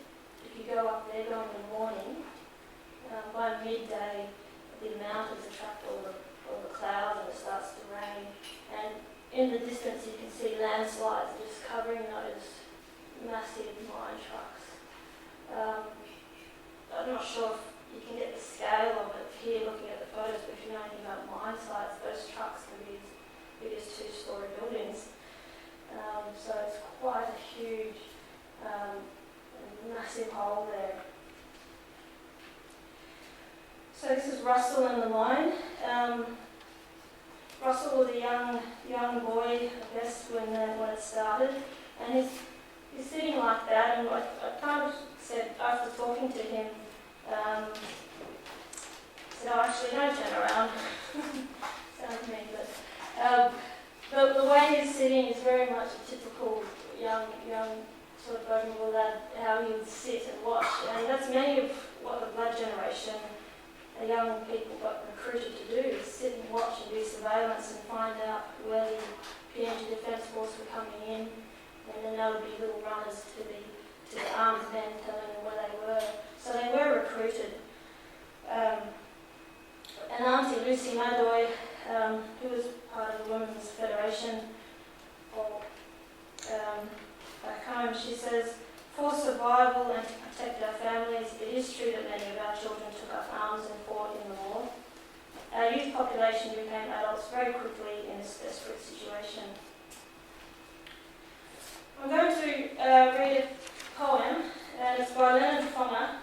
S5: if you go up there, go in the morning. By midday, the mountains attract all the clouds and it starts to rain. And in the distance, you can see landslides just covering those massive mine trucks. I'm not sure if you can get the scale of it here looking at the photos, but if you know anything about mine sites, those trucks can be as big as 2-story buildings. So it's quite a huge, massive hole there. So this is Russell in the mine. Russell was a young boy, I guess, when it started, and he's sitting like that. And I kind of said after talking to him, said, "Oh, actually, don't turn around." Sounds mean, but the way he's sitting is very much a typical young sort of Bougainville lad, how he would sit and watch, and that's many of what the Blood generation. The young people got recruited to do is sit and watch and do surveillance and find out where the PNG Defence Force were coming in, and then there would be little runners to the armed men telling them where they were. So they were recruited. And Auntie Lucy Madoy, who was part of the Women's Federation back home, she says, "For survival and to protect our families, it is true that many of our children took up arms and fought in the war. Our youth population became adults very quickly in this desperate situation." I'm going to read a poem, and it's by Leonard Fonga,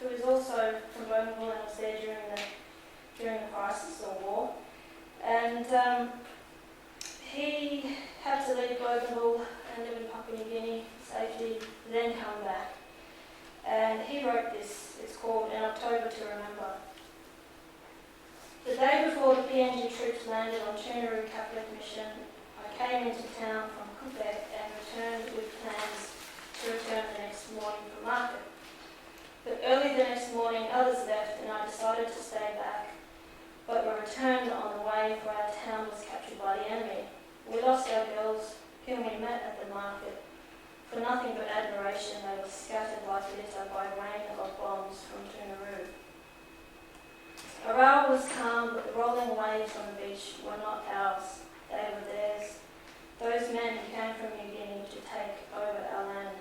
S5: who is also from Bougainville and was there during the crisis or war. And he had to leave Bougainville and live in Papua New Guinea, safety, then come back. And he called An October to Remember. The day before the PNG troops landed on Tunaroo Catholic Mission, I came into town from Quebec and returned with plans to return the next morning for market. But early the next morning others left and I decided to stay back, but were returned on the way for our town was captured by the enemy. We lost our girls, whom we met at the market. For nothing but admiration, they were scattered like litter by rain of bombs from Tunaroo. Around was calm, but the rolling waves on the beach were not ours, they were theirs. Those men who came from New Guinea to take over our land.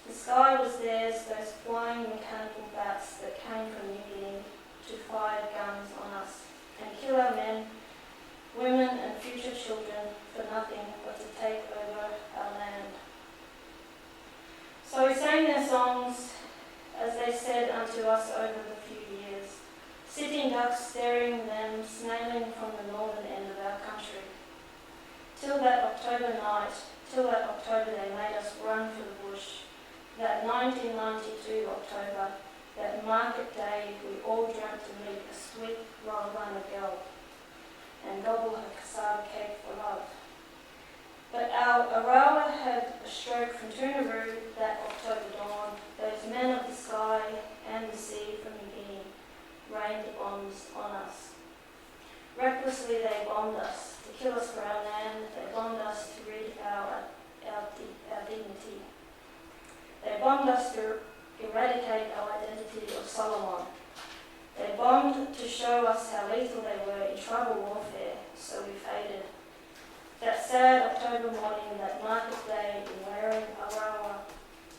S5: The sky was theirs, those flying mechanical bats that came from New Guinea to fire guns on us and kill our men, women and future children for nothing but to take over our land. So we sang their songs as they said unto us over the few years, sitting ducks staring them, snailing from the northern end of our country. Till that October night, till that October they made us run for the bush. That 1992 October, that market day we all dreamt to meet a sweet Rwanda girl and gobble her cassava cake for love. But our Arawa had a stroke from Tunaroo that October dawn. Those men of the sky and the sea from New Guinea rained bombs on us. Recklessly they bombed us to kill us for our land. They bombed us to rid our dignity. They bombed us to eradicate our identity of Solomon. They bombed to show us how lethal they were in tribal warfare, so we faded. That sad October morning, that market day in wearing Arawa,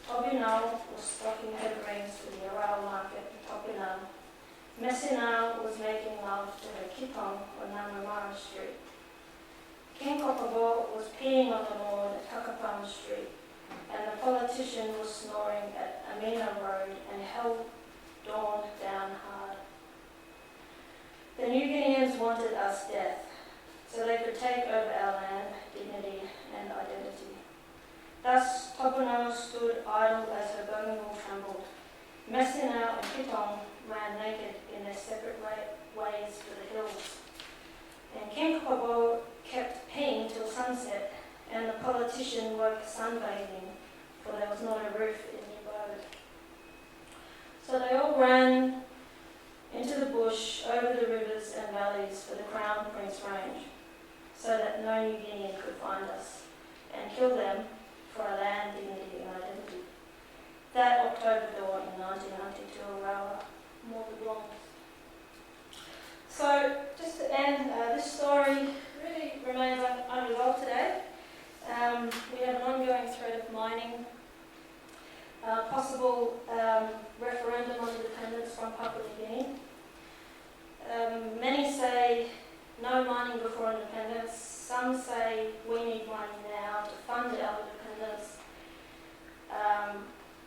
S5: Tobinal was stocking her rings for the Arawa market in Tobinal. Messinal was making love to her kitong on Namamara Street. King Kokabo was peeing on the lawn at Kakapam Street, and the politician was snoring at Amina Road and hell dawned down hard. The New Guineans wanted us death, so they could take over our land, dignity and identity. Thus, Tobinal stood idle as her bougainville trembled. Messinal and Kitong ran naked in their separate ways for the hills. And King Kokabo kept peeing till sunset, and the politician woke sunbathing, for there was not a roof in the abode. So they all ran into the bush, over the rivers and valleys for the Crown Prince Range, so that no New Guinean could find us, and kill them for our land, dignity and identity. That October dawn in 1992, Arawa, more than long. So, just to end, this story really remains unresolved today. We have an ongoing threat of mining, possible referendum on independence from Papua New Guinea. Many say no mining before independence. Some say we need money now to fund our independence.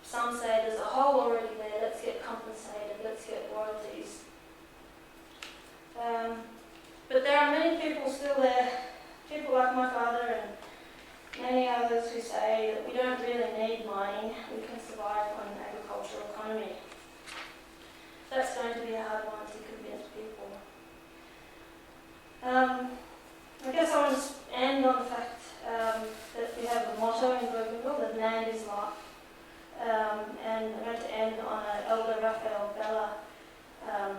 S5: Some say there's a hole already there, let's get compensated, let's get royalties. But there are many people still there, people like my father and many others who say that we don't really need mining, we can survive on an agricultural economy. That's going to be a hard one to convince people. I guess I want to end on the fact that we have a motto in Bougainville, that land is life. And I'm going to end on an elder, Raphael Bella,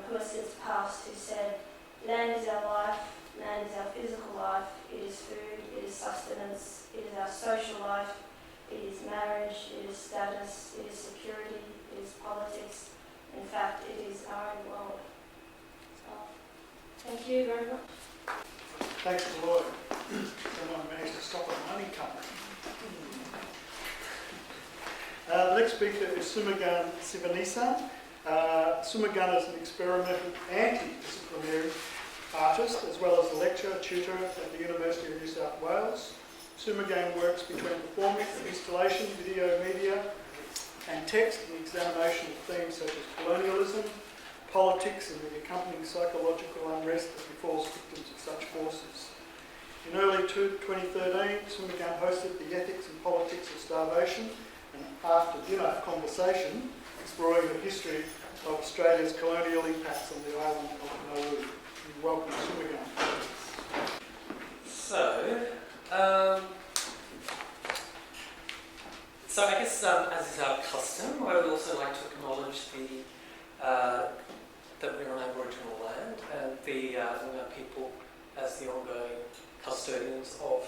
S5: who has since passed, who said, land is our life, land is our physical life, it is food, it is sustenance, it is our social life, it is marriage, it is status, it is security, it is politics. In fact, it is our own world. So, thank you very much.
S3: Thanks, Taloi. Someone managed to stop a mining company. The next speaker is Sumugan Sivanesan. Summa is an experimental anti-disciplinary artist, as well as a lecturer, tutor at the University of New South Wales. Sumugan works between performance, installation, video, media, and text in the examination of themes such as colonialism, politics, and the accompanying psychological unrest that befalls victims of such forces. In early 2013, Sumugan hosted the Ethics and Politics of Starvation, an after-dinner conversation exploring the history of Australia's colonial impacts on the island of Nauru. Welcome, Sumugan.
S10: So I guess as is our custom, I would also like to acknowledge that we're on Aboriginal land and the Noongar people as the ongoing custodians of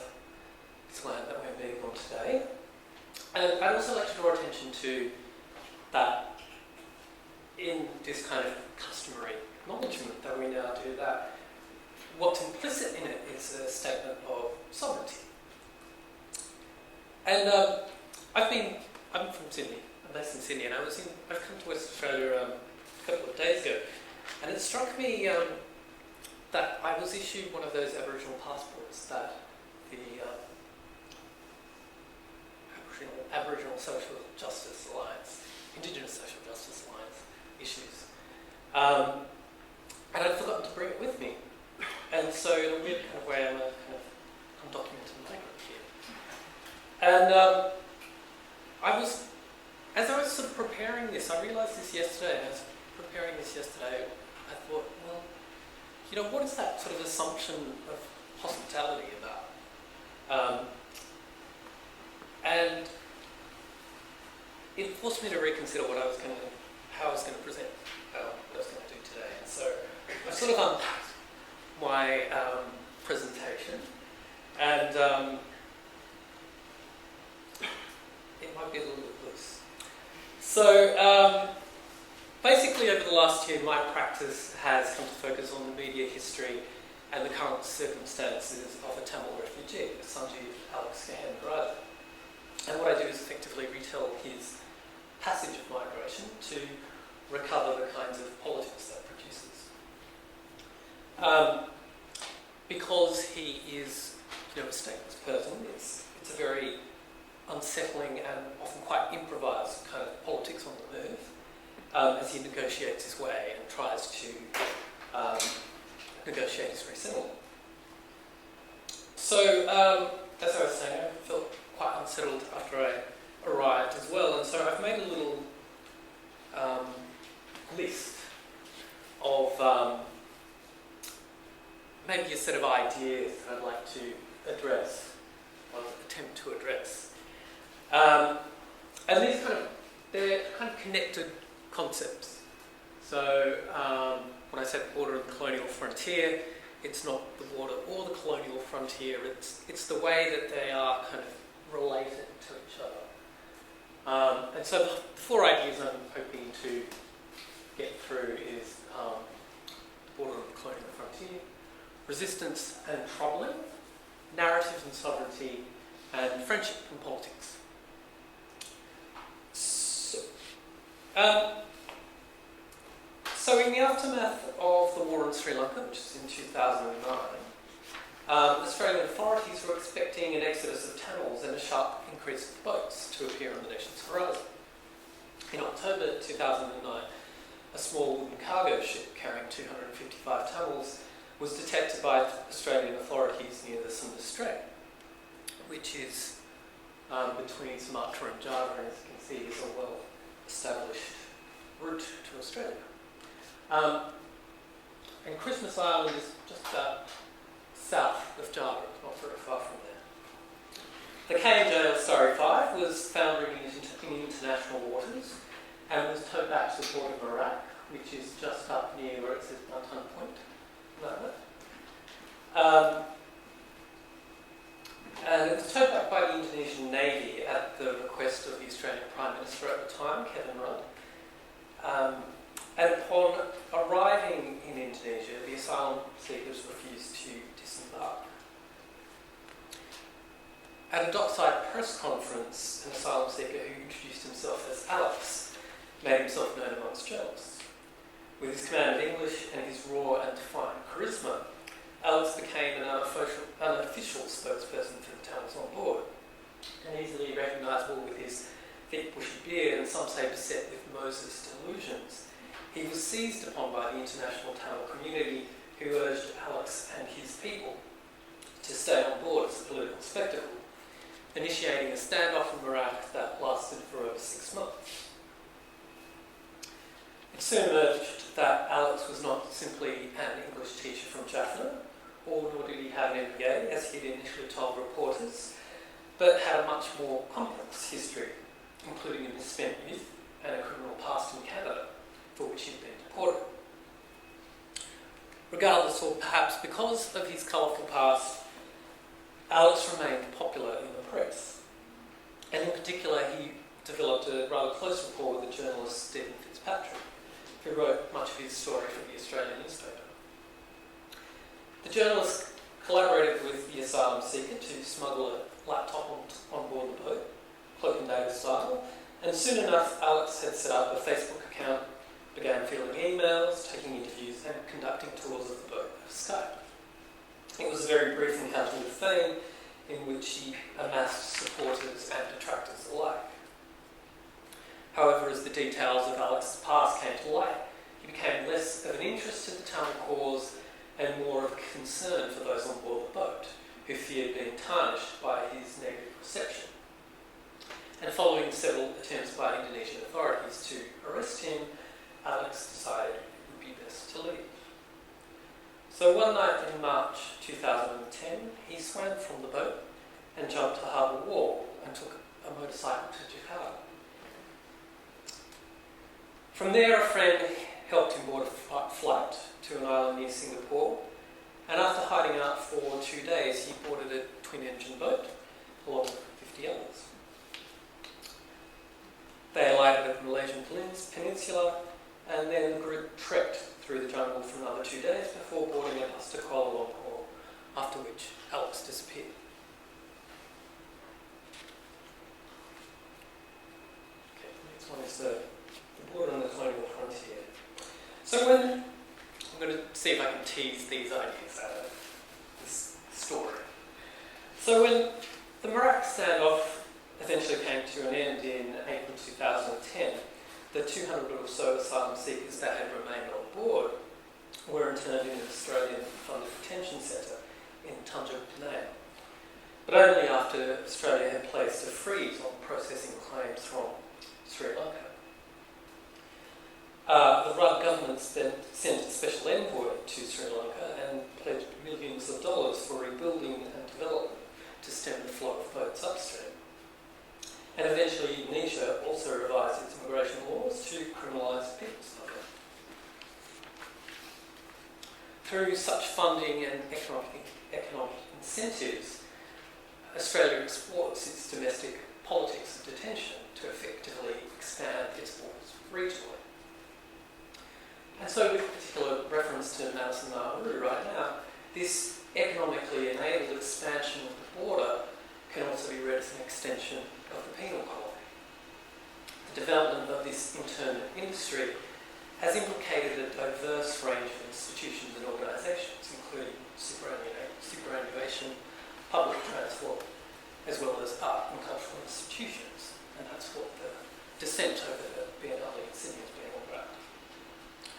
S10: this land that we're meeting on today. And I'd also like to draw attention to that in this kind of customary acknowledgement that we now do, that what's implicit in it is a statement of sovereignty. And I'm from Sydney. I'm based in Sydney, and I've come to West Australia a couple of days ago, and it struck me that I was issued one of those Aboriginal passports that the Aboriginal Social Justice Alliance, Indigenous Social Justice Alliance issues, and I'd forgotten to bring it with me, and so in a weird kind of way, I'm a kind of undocumented migrant here, and as I was sort of preparing this, I realised this yesterday, and I was preparing this yesterday, I thought, well, you know, what is that sort of assumption of hospitality about? And it forced me to reconsider how I was going to present what I was going to do today. And so I sort of unpacked my presentation, and it might be a little bit loose. So basically over the last year, my practice has come to focus on the media history and the current circumstances of a Tamil refugee, Sanjeev Alex Gahan. And what I do is effectively retell his passage of migration to recover the kinds of politics that produces. Because he is, you know, a stateless person, it's a very unsettling and often quite improvised kind of politics on the move, as he negotiates his way and tries to negotiate his resettlement. So, as I was saying, I felt quite unsettled after I arrived as well, and so I've made a little list of maybe a set of ideas that I'd like to address, or attempt to address. And these they're kind of connected concepts. So when I said border and colonial frontier, it's not the border or the colonial frontier, it's the way that they are kind of related to each other. And so the four ideas I'm hoping to get through is border and colonial frontier, resistance and troubling, narratives and sovereignty, and friendship and politics. So in the aftermath of the war in Sri Lanka, which is in 2009, Australian authorities were expecting an exodus of Tamils and a sharp increase of boats to appear on the nation's horizon. In October 2009, a small wooden cargo ship carrying 255 Tamils was detected by Australian authorities near the Sunda Strait, which is between Sumatra and Java, and as you can see is a well-established route to Australia. And Christmas Island is just about south of Java, not very far from there. The KMJ of Surrey 5 was founded in international waters and was towed back to the port of Iraq, which is just up near where it says Bantan Point. And it was towed back by the Indonesian Navy at the request of the Australian Prime Minister at the time, Kevin Rudd. And upon arriving in Indonesia, the asylum seekers refused to disembark. At a dockside press conference, an asylum seeker who introduced himself as Alex made himself known amongst journalists. With his command of English and his raw and defiant charisma, Alex became an unofficial spokesperson for the Tamils on board, and easily recognisable with his thick bushy beard and some say beset with Moses delusions. He was seized upon by the international Tamil community, who urged Alex and his people to stay on board as a political spectacle, initiating a standoff in Iraq that lasted for over 6 months. soon emerged that Alex was not simply an English teacher from Jaffna, or nor did he have an MBA, as he'd initially told reporters, but had a much more complex history, including a misspent youth and a criminal past in Canada, for which he'd been deported. Regardless, or perhaps because of his colourful past, Alex remained popular in the press. And in particular, he developed a rather close rapport with the journalist Stephen Fitzpatrick, who wrote much of his story for the Australian newspaper. The journalist collaborated with the asylum seeker to smuggle a laptop on board the boat, Cloak and Dagger style, and soon enough Alex had set up a Facebook account, began fielding emails, taking interviews and conducting tours of the boat over Skype. It was a very brief encounter with fame in which he amassed supporters and detractors alike. However, as the details of Alex's past came to light, he became less of an interest in the town cause and more of a concern for those on board the boat, who feared being tarnished by his negative reception. And following several attempts by Indonesian authorities to arrest him, Alex decided it would be best to leave. So one night in March 2010, he swam from the boat and jumped the harbour wall and took a motorcycle to Jakarta. From there, a friend helped him board a flight to an island near Singapore, and after hiding out for 2 days, he boarded a twin-engine boat along with 50 others. They alighted at the Malaysian Peninsula, and then the group trekked through the jungle for another 2 days before boarding a bus to Kuala Lumpur, after which Alex disappeared. Okay, the next one is the border and the colonial frontier. So when, I'm going to see if I can tease these ideas out of this story. So when the Merak standoff eventually came to an end in April 2010, the 200 or so asylum seekers that had remained on board were interned in an Australian-funded detention centre in Tanjung Pinang, but only after Australia had placed a freeze on processing claims from Sri Lanka. The Rudd government then sent a special envoy to Sri Lanka and pledged millions of dollars for rebuilding and development to stem the flow of boats upstream. And eventually Indonesia also revised its immigration laws to criminalise people smuggling. Through such funding and economic incentives, Australia exports its domestic politics of detention to effectively expand its borders regionally. And so, with particular reference to Madison Nauru right now, this economically enabled expansion of the border can also be read as an extension of the penal colony. The development of this internment industry has implicated a diverse range of institutions and organisations, including superannuation, public transport, as well as art and cultural institutions. And that's what the descent over the Biennale in Sydney has been all about.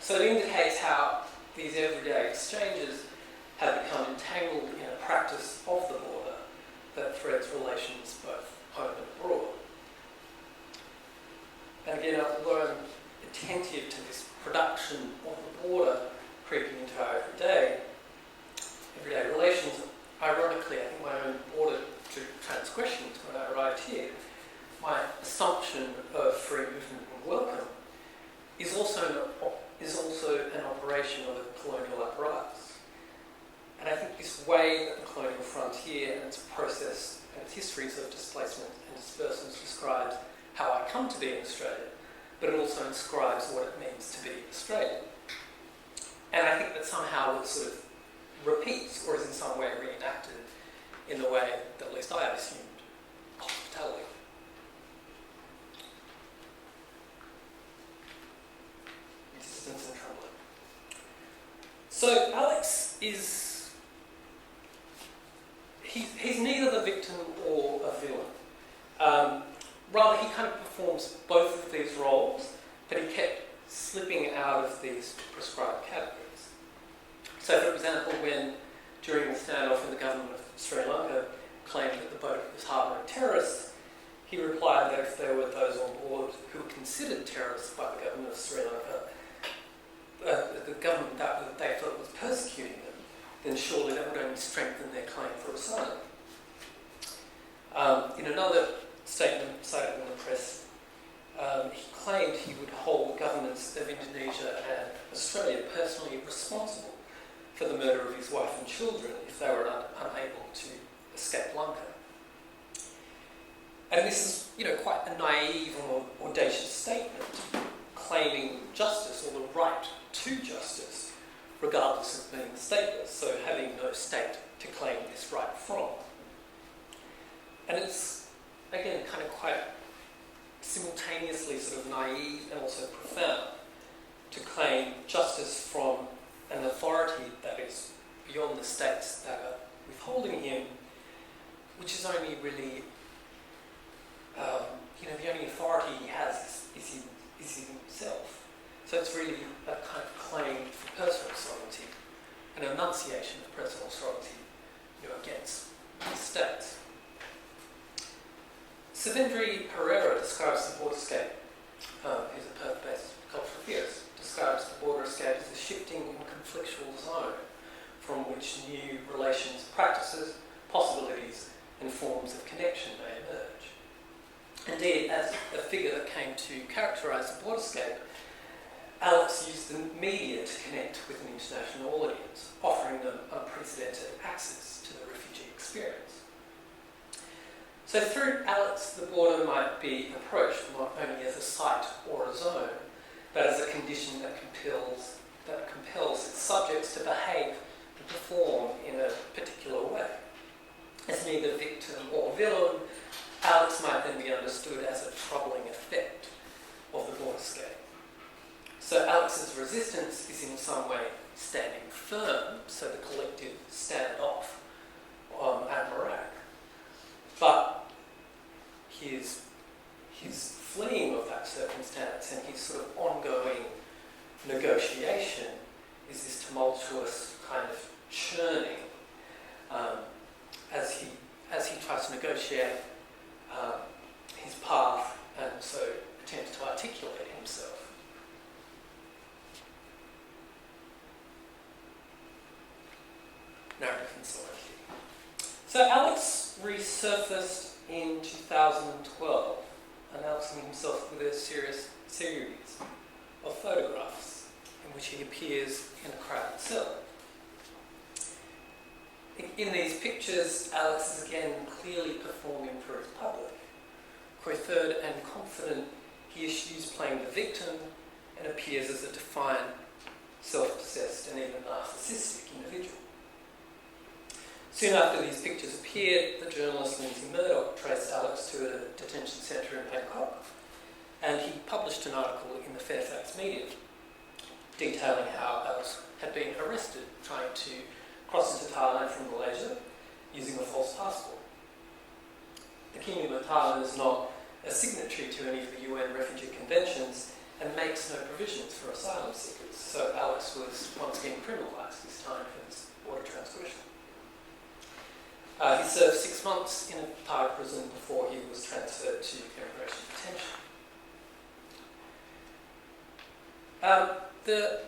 S10: So it indicates how these everyday exchanges have become entangled in a practice of the border that threads relations both home and abroad. And again, although I'm attentive to this production of the border creeping into our everyday relations, ironically, I think my own border to transgressions when I arrived here, my assumption of free movement and welcome is also an operation of a colonial apparatus. And I think this way that the colonial frontier and its process and its histories of displacement and dispersals describes how I come to be in Australia, but it also inscribes what it means to be Australian. And I think that somehow it sort of repeats or is in some way reenacted in the way that at least I have assumed hospitality. Resistance and troubling. So Alex is he's neither the victim or a villain. Rather, he kind of performs both of these roles, but he kept slipping out of these prescribed categories. So, for example, when during the standoff, the government of Sri Lanka claimed that the boat was harbouring terrorists, he replied that if there were those on board who were considered terrorists by the government of Sri Lanka, government that they felt was persecuting them, then surely that would only strengthen their claim for asylum. In another statement cited in the press, he claimed he would hold the governments of Indonesia and Australia personally responsible for the murder of his wife and children if they were unable to escape Lanka. And this is, quite a naive or audacious statement, claiming justice or the right to justice, regardless of being stateless, so having no state to claim this right from. And it's, again, kind of quite simultaneously sort of naive and also profound to claim justice from an authority that is beyond the states that are withholding him, which is only really, the only authority he has is himself. So it's really a kind of claim for personal sovereignty, an enunciation of personal sovereignty against the states. Savendri Herrera describes the Waterscape, who's a Perth-based cultural theorist, describes the Waterscape as a shifting and conflictual zone from which new relations, practices, possibilities and forms of connection may emerge. Indeed, as a figure that came to characterise the Waterscape, Alex used the media to connect with an international audience, offering them unprecedented access to the refugee experience. So through Alex, the border might be approached not only as a site or a zone, but as a condition that compels its subjects to behave and perform in a particular way. As neither victim or villain, Alex might then be understood as a troubling effect of the Waterscape. So Alex's resistance is in some way standing firm, so the collective standoff at Merak. But his fleeing of that circumstance and his sort of ongoing negotiation is this tumultuous kind of churning as he tries to negotiate his path and so attempts to articulate himself. Narrative and sovereignty. So Alex resurfaced in 2012, announcing himself with a series of photographs in which he appears in a crowded cell. In these pictures, Alex is again clearly performing for his public. Coiffed and confident, he eschews playing the victim and appears as a defiant, self-possessed and even narcissistic individual. Soon after these pictures appeared, the journalist Lindsay Murdoch traced Alex to a detention centre in Bangkok, and he published an article in the Fairfax media detailing how Alex had been arrested trying to cross into Thailand from Malaysia using a false passport. The Kingdom of Thailand is not a signatory to any of the UN refugee conventions and makes no provisions for asylum seekers, so Alex was once again criminalised, this time for this border transgression. He served 6 months in a Thai prison before he was transferred to immigration detention. The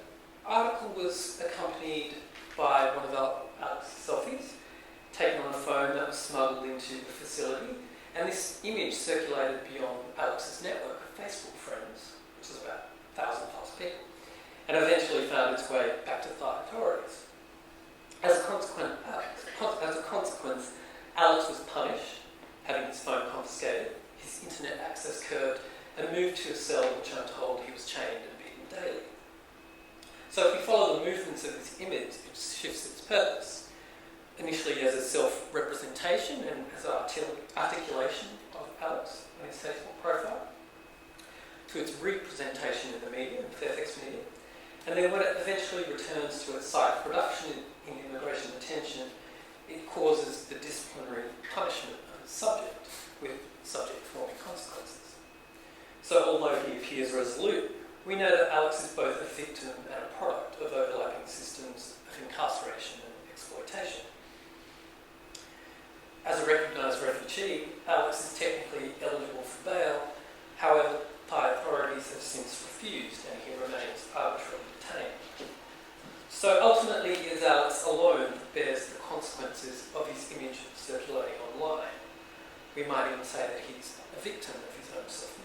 S10: article was accompanied by one of Alex's selfies, taken on a phone that was smuggled into the facility, and this image circulated beyond Alex's network of Facebook friends, which is about 1,000 plus people, and eventually found its way back to Thai authorities. As a consequence, Alex was punished, having his phone confiscated, his internet access curbed, and moved to a cell which I'm told he was chained and beaten daily. So if we follow the movements of this image, it shifts its purpose, initially as a self-representation and as an articulation of Alex and his Facebook profile, to its representation in the media, in Fairfax media, and then when it eventually returns to its site of production in immigration detention, it causes the disciplinary punishment of its subject, with subject forming consequences. So although he appears resolute, we know that Alex is both a victim and a product of overlapping systems of incarceration and exploitation. As a recognised refugee, Alex is technically eligible for bail, however, Thai authorities have since refused and he remains arbitrarily detained. We might even say that he's a victim of his own self-image.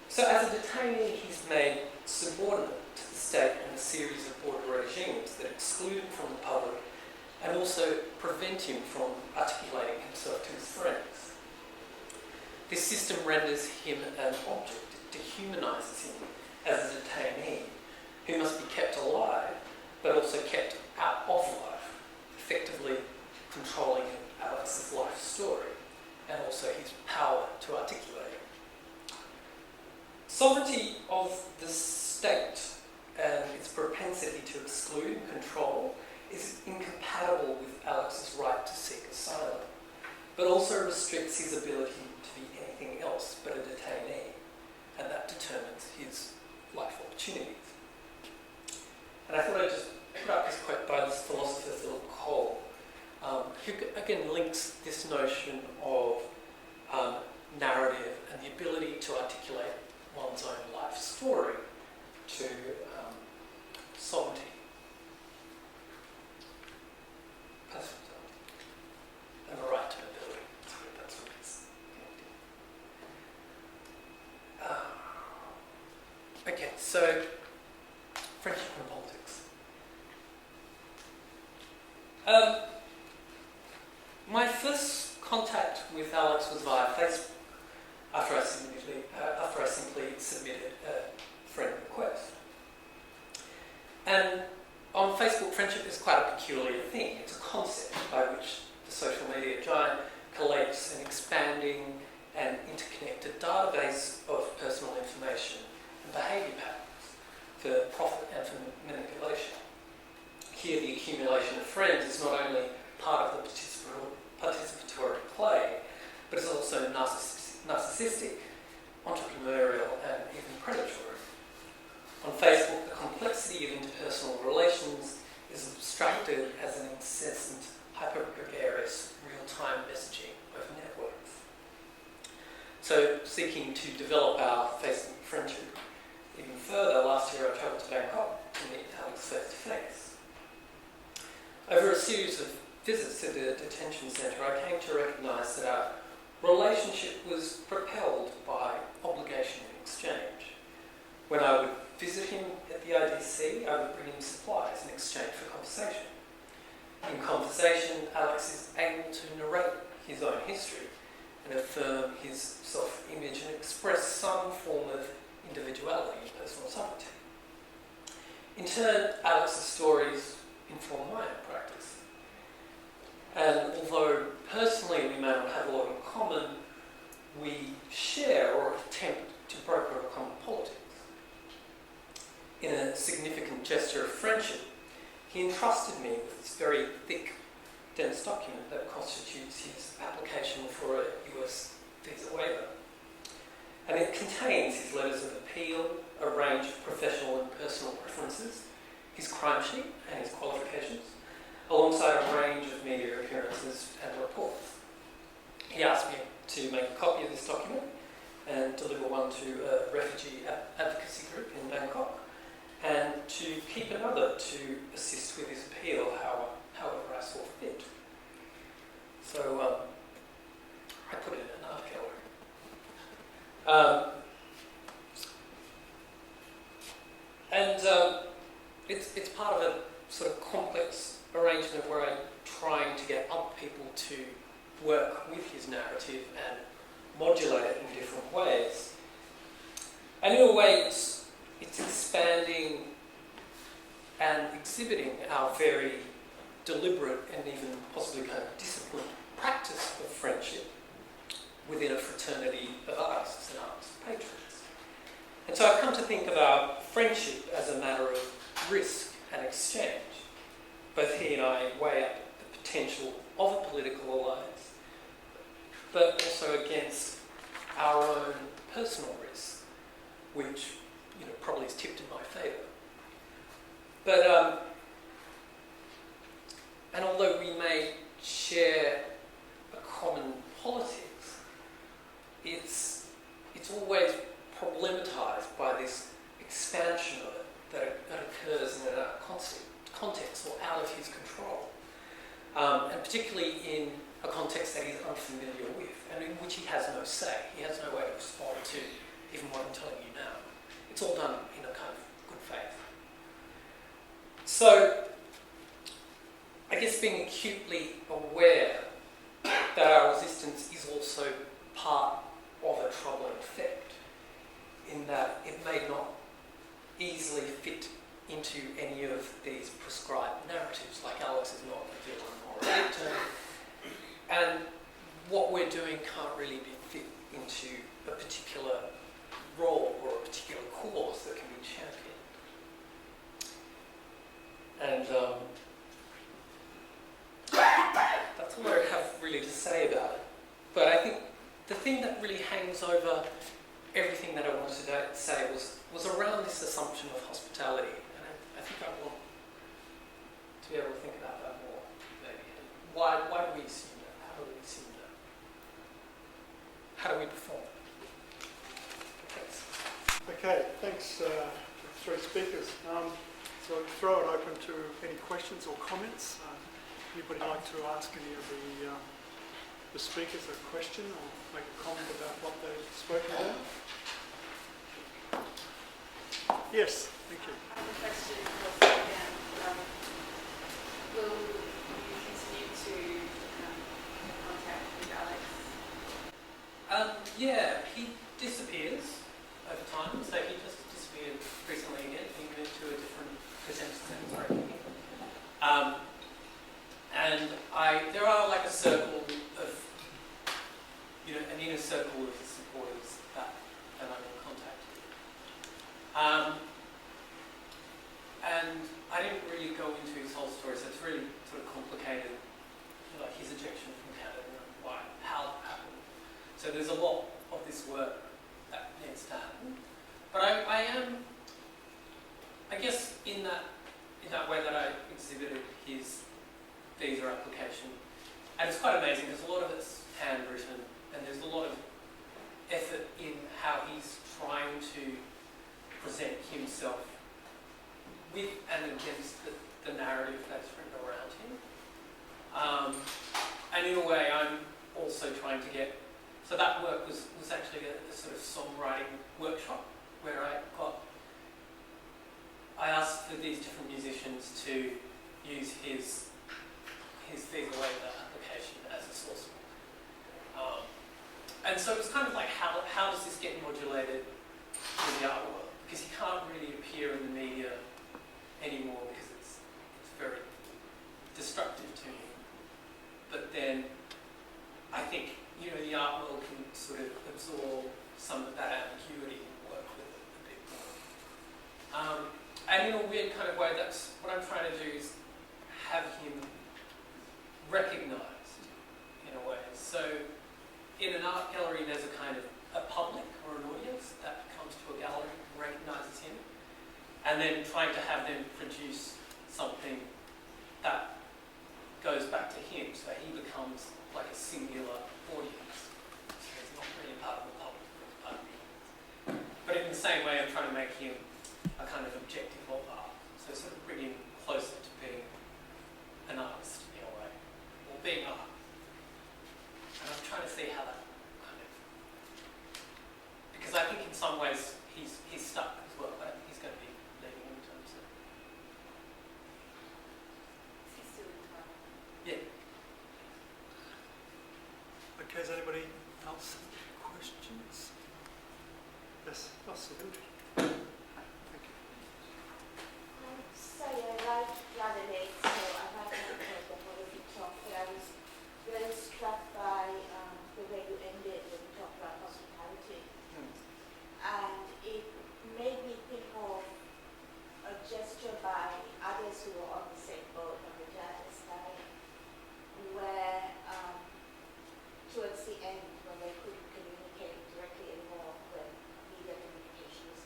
S10: So as a detainee, he's made subordinate to the state and a series of border regimes that exclude him from the public and also prevent him from articulating himself to his friends. This system renders him an object, it dehumanises him as a detainee, who must be kept alive, but also kept out of life, effectively controlling Alex's life story and also his power to articulate it. Sovereignty of the state and its propensity to exclude and control is incompatible with Alex's right to seek asylum, but also restricts his ability to be anything else but a detainee, and that determines his life opportunities. And I thought I'd just put up this quote by this philosopher, Philip Cole, who again links this notion of narrative and the ability to articulate one's own life story to sovereignty. And the right to mobility. That's what it's connected. Okay, so friendship and politics. My first contact with Alex was via Facebook after I simply submitted a friend request. And on Facebook, friendship is quite a peculiar thing. It's a concept by which the social media giant collates an expanding and interconnected database of personal information and behaviour patterns for profit and for manipulation. Here, the accumulation of friends is not only part of the participatory play, but is also narcissistic, entrepreneurial, and even predatory. On Facebook, the complexity of interpersonal relations is abstracted as an incessant, hyper-gregarious, real-time messaging over networks. So, seeking to develop our Facebook friendship even further, last year I travelled to Bangkok to meet Alex face-to-face. Over a series of visits to the detention centre, I came to recognise that our relationship was propelled by obligation and exchange. When I would visit him at the IDC, I would bring him supplies in exchange for conversation. In conversation, Alex is able to narrate his own history and affirm his self-image and express some form of individuality and personal sovereignty. In turn, Alex's stories inform my own practice. And although personally we may not have a lot in common, we share or attempt to broker a common politics. In a significant gesture of friendship, he entrusted me with this very thick, dense document that constitutes his application for a US visa waiver. And it contains his letters of appeal, a range of professional and personal references, his crime sheet and his qualifications, alongside a range of media appearances and reports. He asked me to make a copy of this document and deliver one to a refugee advocacy group in Bangkok, and to keep another to assist with his appeal, however I saw fit. So I put it in an art gallery. It's part of a sort of complex arrangement where I'm trying to get other people to work with his narrative and modulate it in different ways. And in a way, it's expanding and exhibiting our very deliberate and even possibly kind of disciplined practice of friendship within a fraternity of artists and artist patrons. And so I've come to think about friendship as a matter of risk and exchange. Both he and I weigh up the potential of a political alliance, but also against our own personal risk, which probably is tipped in my favour. But and although we may share a common politics, it's always problematized by this expansion of it that occurs in a context or out of his control. and particularly in a context that he's unfamiliar with and in which he has no say. He has no way to respond to even what I'm telling you now. It's all done in a kind of good faith. So, I guess being acutely aware that our resistance is also part of a troubling effect, in that it may not easily fit into any of these prescribed narratives, like Alex is not a villain or a victim, and what we're doing can't really be fit into a particular role or a particular cause that can be championed. And that's all I have really to say about it. But I think the thing that really hangs over everything that I wanted to say was around this assumption of hospitality. And I think I want to be able to think about that more, maybe. Why do we assume that? How do we assume that? How do we perform it? Thanks.
S3: Okay, thanks to the three speakers. So I'll throw it open to any questions or comments. Anybody like to ask any of the speakers a question or make a comment about what they've spoken about? Yes, thank you.
S11: I have a question for again. Will you continue to have contact with Alex?
S10: Yeah, he disappears over time, so he just disappeared recently again. He moved to a different presenter center. And there are like a circle of, an inner circle of supporters that I'm in contact with. And I didn't really go into his whole story, so it's really sort of complicated, like his ejection from Canada and how that happened. So there's a lot of this work that needs to happen. But I am, I guess, in that way that I exhibited his visa application. And it's quite amazing, because a lot of it's handwritten, and there's a lot of effort in how he's trying to present himself with and against the narrative that's written around him. And in a way, I'm also trying to get... So that work was actually a sort of songwriting workshop, where I asked for these different musicians to use his visa waiver application as a source book. And so it was kind of like, how does this get modulated in the art world? Because he can't really appear in the media anymore because it's very destructive to him. But then I think, the art world can sort of absorb some of that ambiguity and work with it a bit more. And in a weird kind of way, that's what I'm trying to do, is have him recognised in a way. So in an art gallery, there's a kind of a public or an audience that comes to a gallery and recognises him, and then trying to have them produce something that goes back to him, so he becomes like a singular audience. So he's not really part of the public, but he's part of the audience. But in the same way, I'm trying to make him a kind of objective of art, so sort of bring him closer to being an artist in a way, or being art. And I'm trying to see how that kind of, because I think in some ways he's stuck as well. I think he's going to be leaving in terms of.
S11: Is he still in town?
S10: Yeah.
S3: Okay, is anybody else have questions? Yes, Summa Gunner. Thank you.
S12: Sorry, I arrived rather late, so I might not have heard the whole of the talk, but I was very struck by the way you ended when you talked about hospitality. And it made me think of a gesture by others who were on the same boat on the journalist side, where towards the end, when they couldn't communicate directly anymore, when media communication was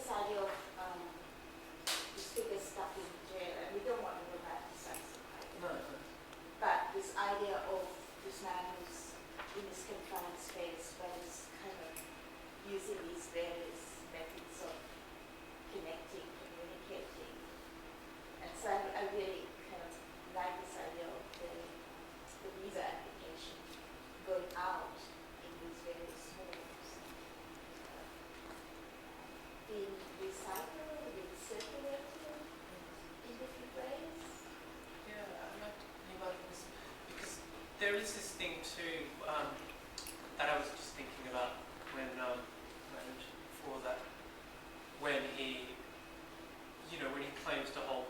S12: this idea of this figure stuck in jail, and we don't want to romanticize it, right?
S10: No.
S12: But this idea of this man who's in this confined space, but is kind of using these various methods of connecting, communicating. And so I really kind of like this idea of the visa application going out in these various forms, being recycled, recirculated in different ways.
S10: Yeah, I like to think about this because there is this thing too that I was just thinking about when I mentioned before that when he, you know, when he claims to hold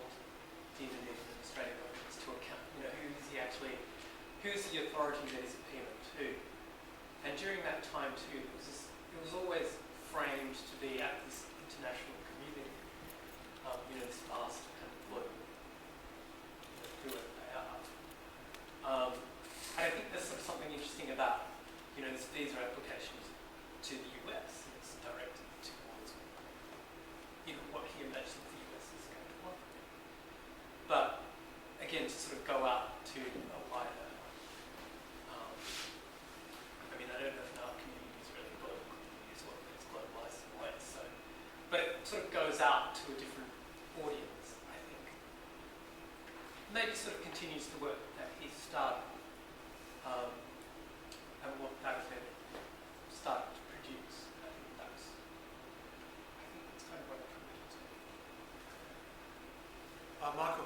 S10: the Indonesian and Australian governments to account, you know, who's the authority that he's appealing to? And during that time too, it was always framed to be at this international community, you know, this vast kind of global, you know, whoever they are. And I think there's something interesting about, you know, this visa applications to the US. It's directed towards, you know, what he imagines the US is going to want. But again, to sort of go out to a wider, I mean, I don't know if our community is really global community as well, but it's globalised in a way. So, but it sort of goes out to a different audience, I think. Maybe sort of continues the work that he started, and what that then started to produce. I think that's kind of what I committed to.
S3: Michael?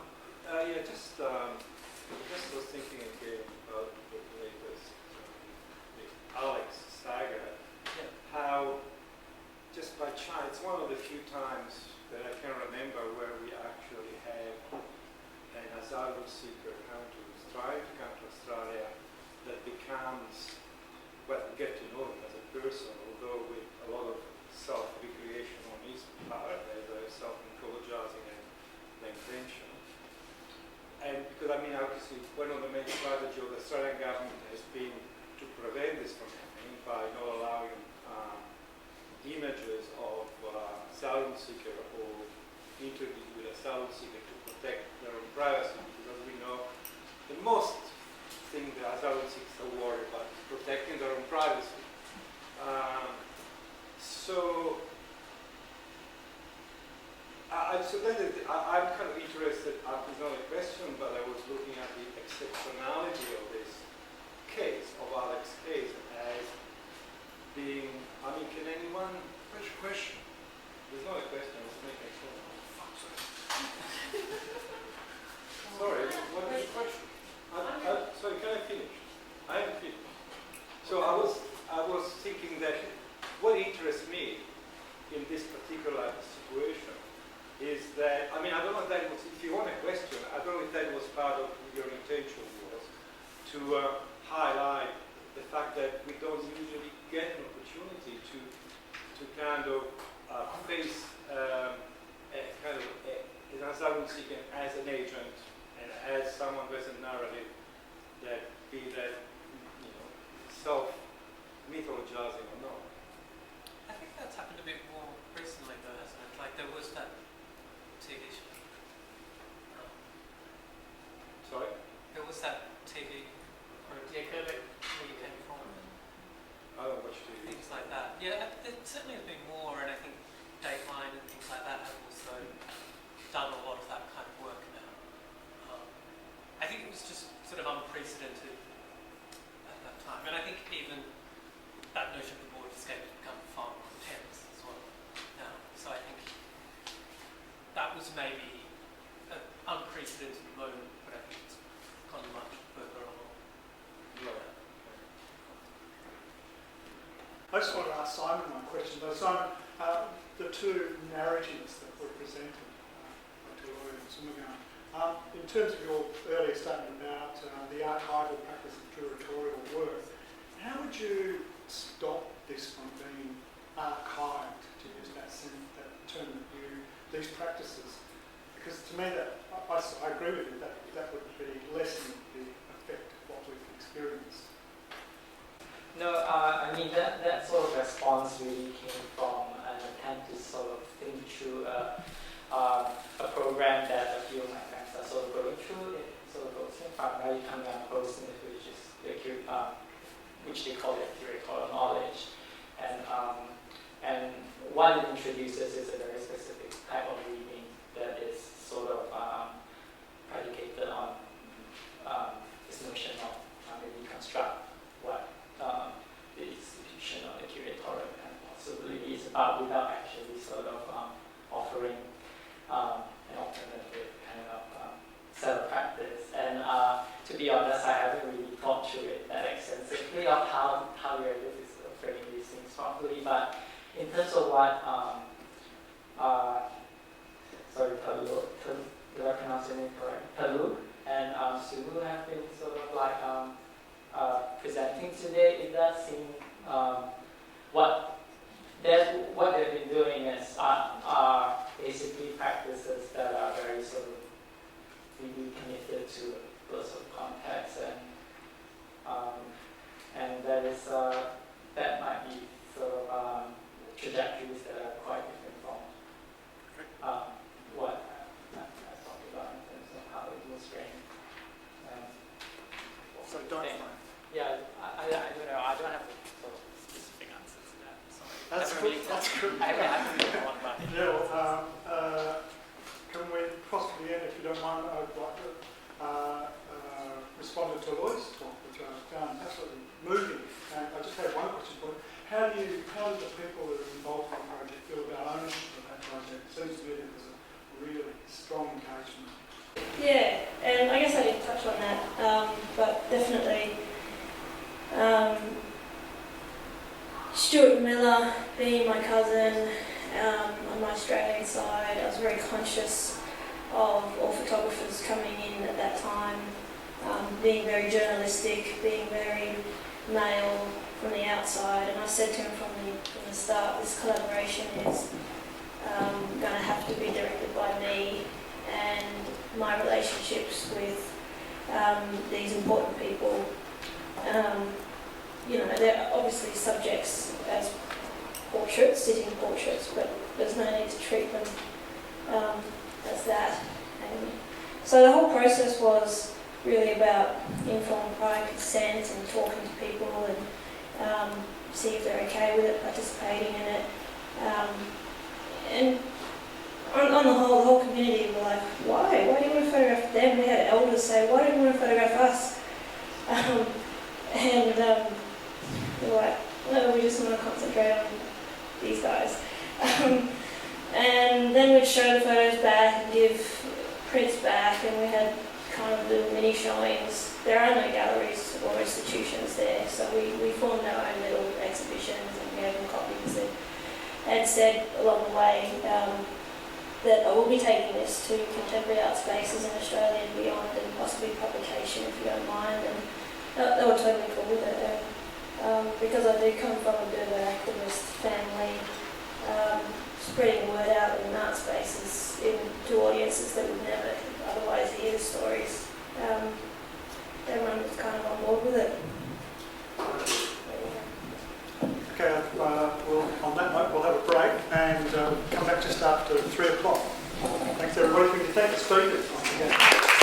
S13: Yeah, just was thinking again about the latest, the Alex saga.
S10: Yeah.
S13: How, just by chance, it's one of the few times that I can remember where we actually had an asylum seeker trying to come to Australia that becomes, well, you get to know him as a person, although with a lot of self-recreation on his part, there's self-mythologizing and intention. And because, I mean, obviously, one of the main strategies of the Australian government has been to prevent this from happening by not allowing images of asylum seeker or interviews with asylum seeker to protect their own privacy, because we know the most thing the asylum seekers are worried about is protecting their own privacy. I'm kind of interested, it's not a question, but I was looking at the exceptionality of this case, of Alex's case, as being, I mean, can anyone...
S3: What's your question?
S13: There's not a question, I was making a comment. Sorry, what is the question? Sorry, can I finish? I haven't finished. So I was thinking that what interests me in this particular situation is that, I mean, I don't know if that was, if you want a question, I don't know if that was part of your intention was to highlight the fact that we don't usually get an opportunity to kind of face a kind of an asylum seeker as an agent and as someone who has a narrative that be that, you know, self-mythologizing or not.
S10: I think that's happened a bit more recently though, hasn't it? Like there was that TV show.
S13: Sorry?
S10: There was that TV or where you came from.
S13: I don't watch TV.
S10: Things like that. Yeah, there certainly has been more, and I think Dateline and things like that have also done a lot of that kind of work now. I think it was just sort of unprecedented at that time, and I think even that notion of the Waterscape has become far more intense as well now. So I think that was maybe an unprecedented moment, but I think it's gone much further along.
S13: Yeah.
S3: I just want to ask Simon one question. Though, Simon, the two narratives that were presented by Taloi and Sumugan, in terms of your earlier statement about the archival practice of curatorial work, how would you stop this from being archived, to use that term that you, these practices? Because to me, that I agree with you, that would be lessen the effect of what we've experienced.
S4: No, I mean that sort of response really came from an an attempt to sort of think through a program that a few of my friends are sort of going through. It sort of goes primarily coming out of process, which is which they call it curatorial knowledge, and what it introduces is a very specific type of reading that is sort of predicated on this notion of trying to reconstruct what the institution of the curatorial can possibly is about without actually sort of offering an alternative kind of set of practice. And to be honest, I haven't really thought through it that extensively of how we are able to sort of frame these things properly. But in terms of what, sorry, did I pronounce your name correct? Taloi and Sumu have been sort of like presenting today, it does seem what they've been doing is are basically practices that are very sort of really committed to those sort of contexts, and that is that might be sort of trajectories that are quite different from what I talked about in terms of how it was framed.
S3: So don't.
S4: Yeah, I don't know. I don't have the sort of specific answers to that. Sorry.
S3: That's good. That's good.
S4: I haven't really thought about it.
S3: Yeah. Well, can we possibly end, if you don't mind, I'd like to respond to Taloi's talk, which I found absolutely moving. And I just had one question for you. How do the people that are involved in the project feel about ownership of that project? It seems to be that there's a really strong engagement.
S5: Yeah, and I guess I didn't touch on that, but definitely Stuart Miller being my cousin on my Australian side, I was very conscious of all photographers coming in at that time, being very journalistic, being very male from the outside, and I said to him from the start, this collaboration is going to have to be directed by me, and my relationships with these important people, they're obviously subjects as portraits, sitting portraits, but there's no need to treat them as that. And so the whole process was really about informed prior consent and talking to people and see if they're okay with it, participating in it. And on the whole community were like, why? Why do you want to photograph them? We had elders say, why don't you want to photograph us? And they were like, no, we just want to concentrate on these guys. And then we'd show the photos back and give prints back, and we had kind of little mini showings. There are no galleries or institutions there, so we formed our own little exhibitions and gave them copies and said along the way that I will be taking this to contemporary art spaces in Australia and beyond, and possibly publication if you don't mind. And they were totally cool with it. Because I do come from a bit of an activist family, spreading word out in art spaces to audiences that would never otherwise hear the stories. Everyone was kind of on board with it.
S3: Okay, on that note, we'll have a break and come back just after 3 o'clock. Thanks everybody. Can you thank the speakers once again?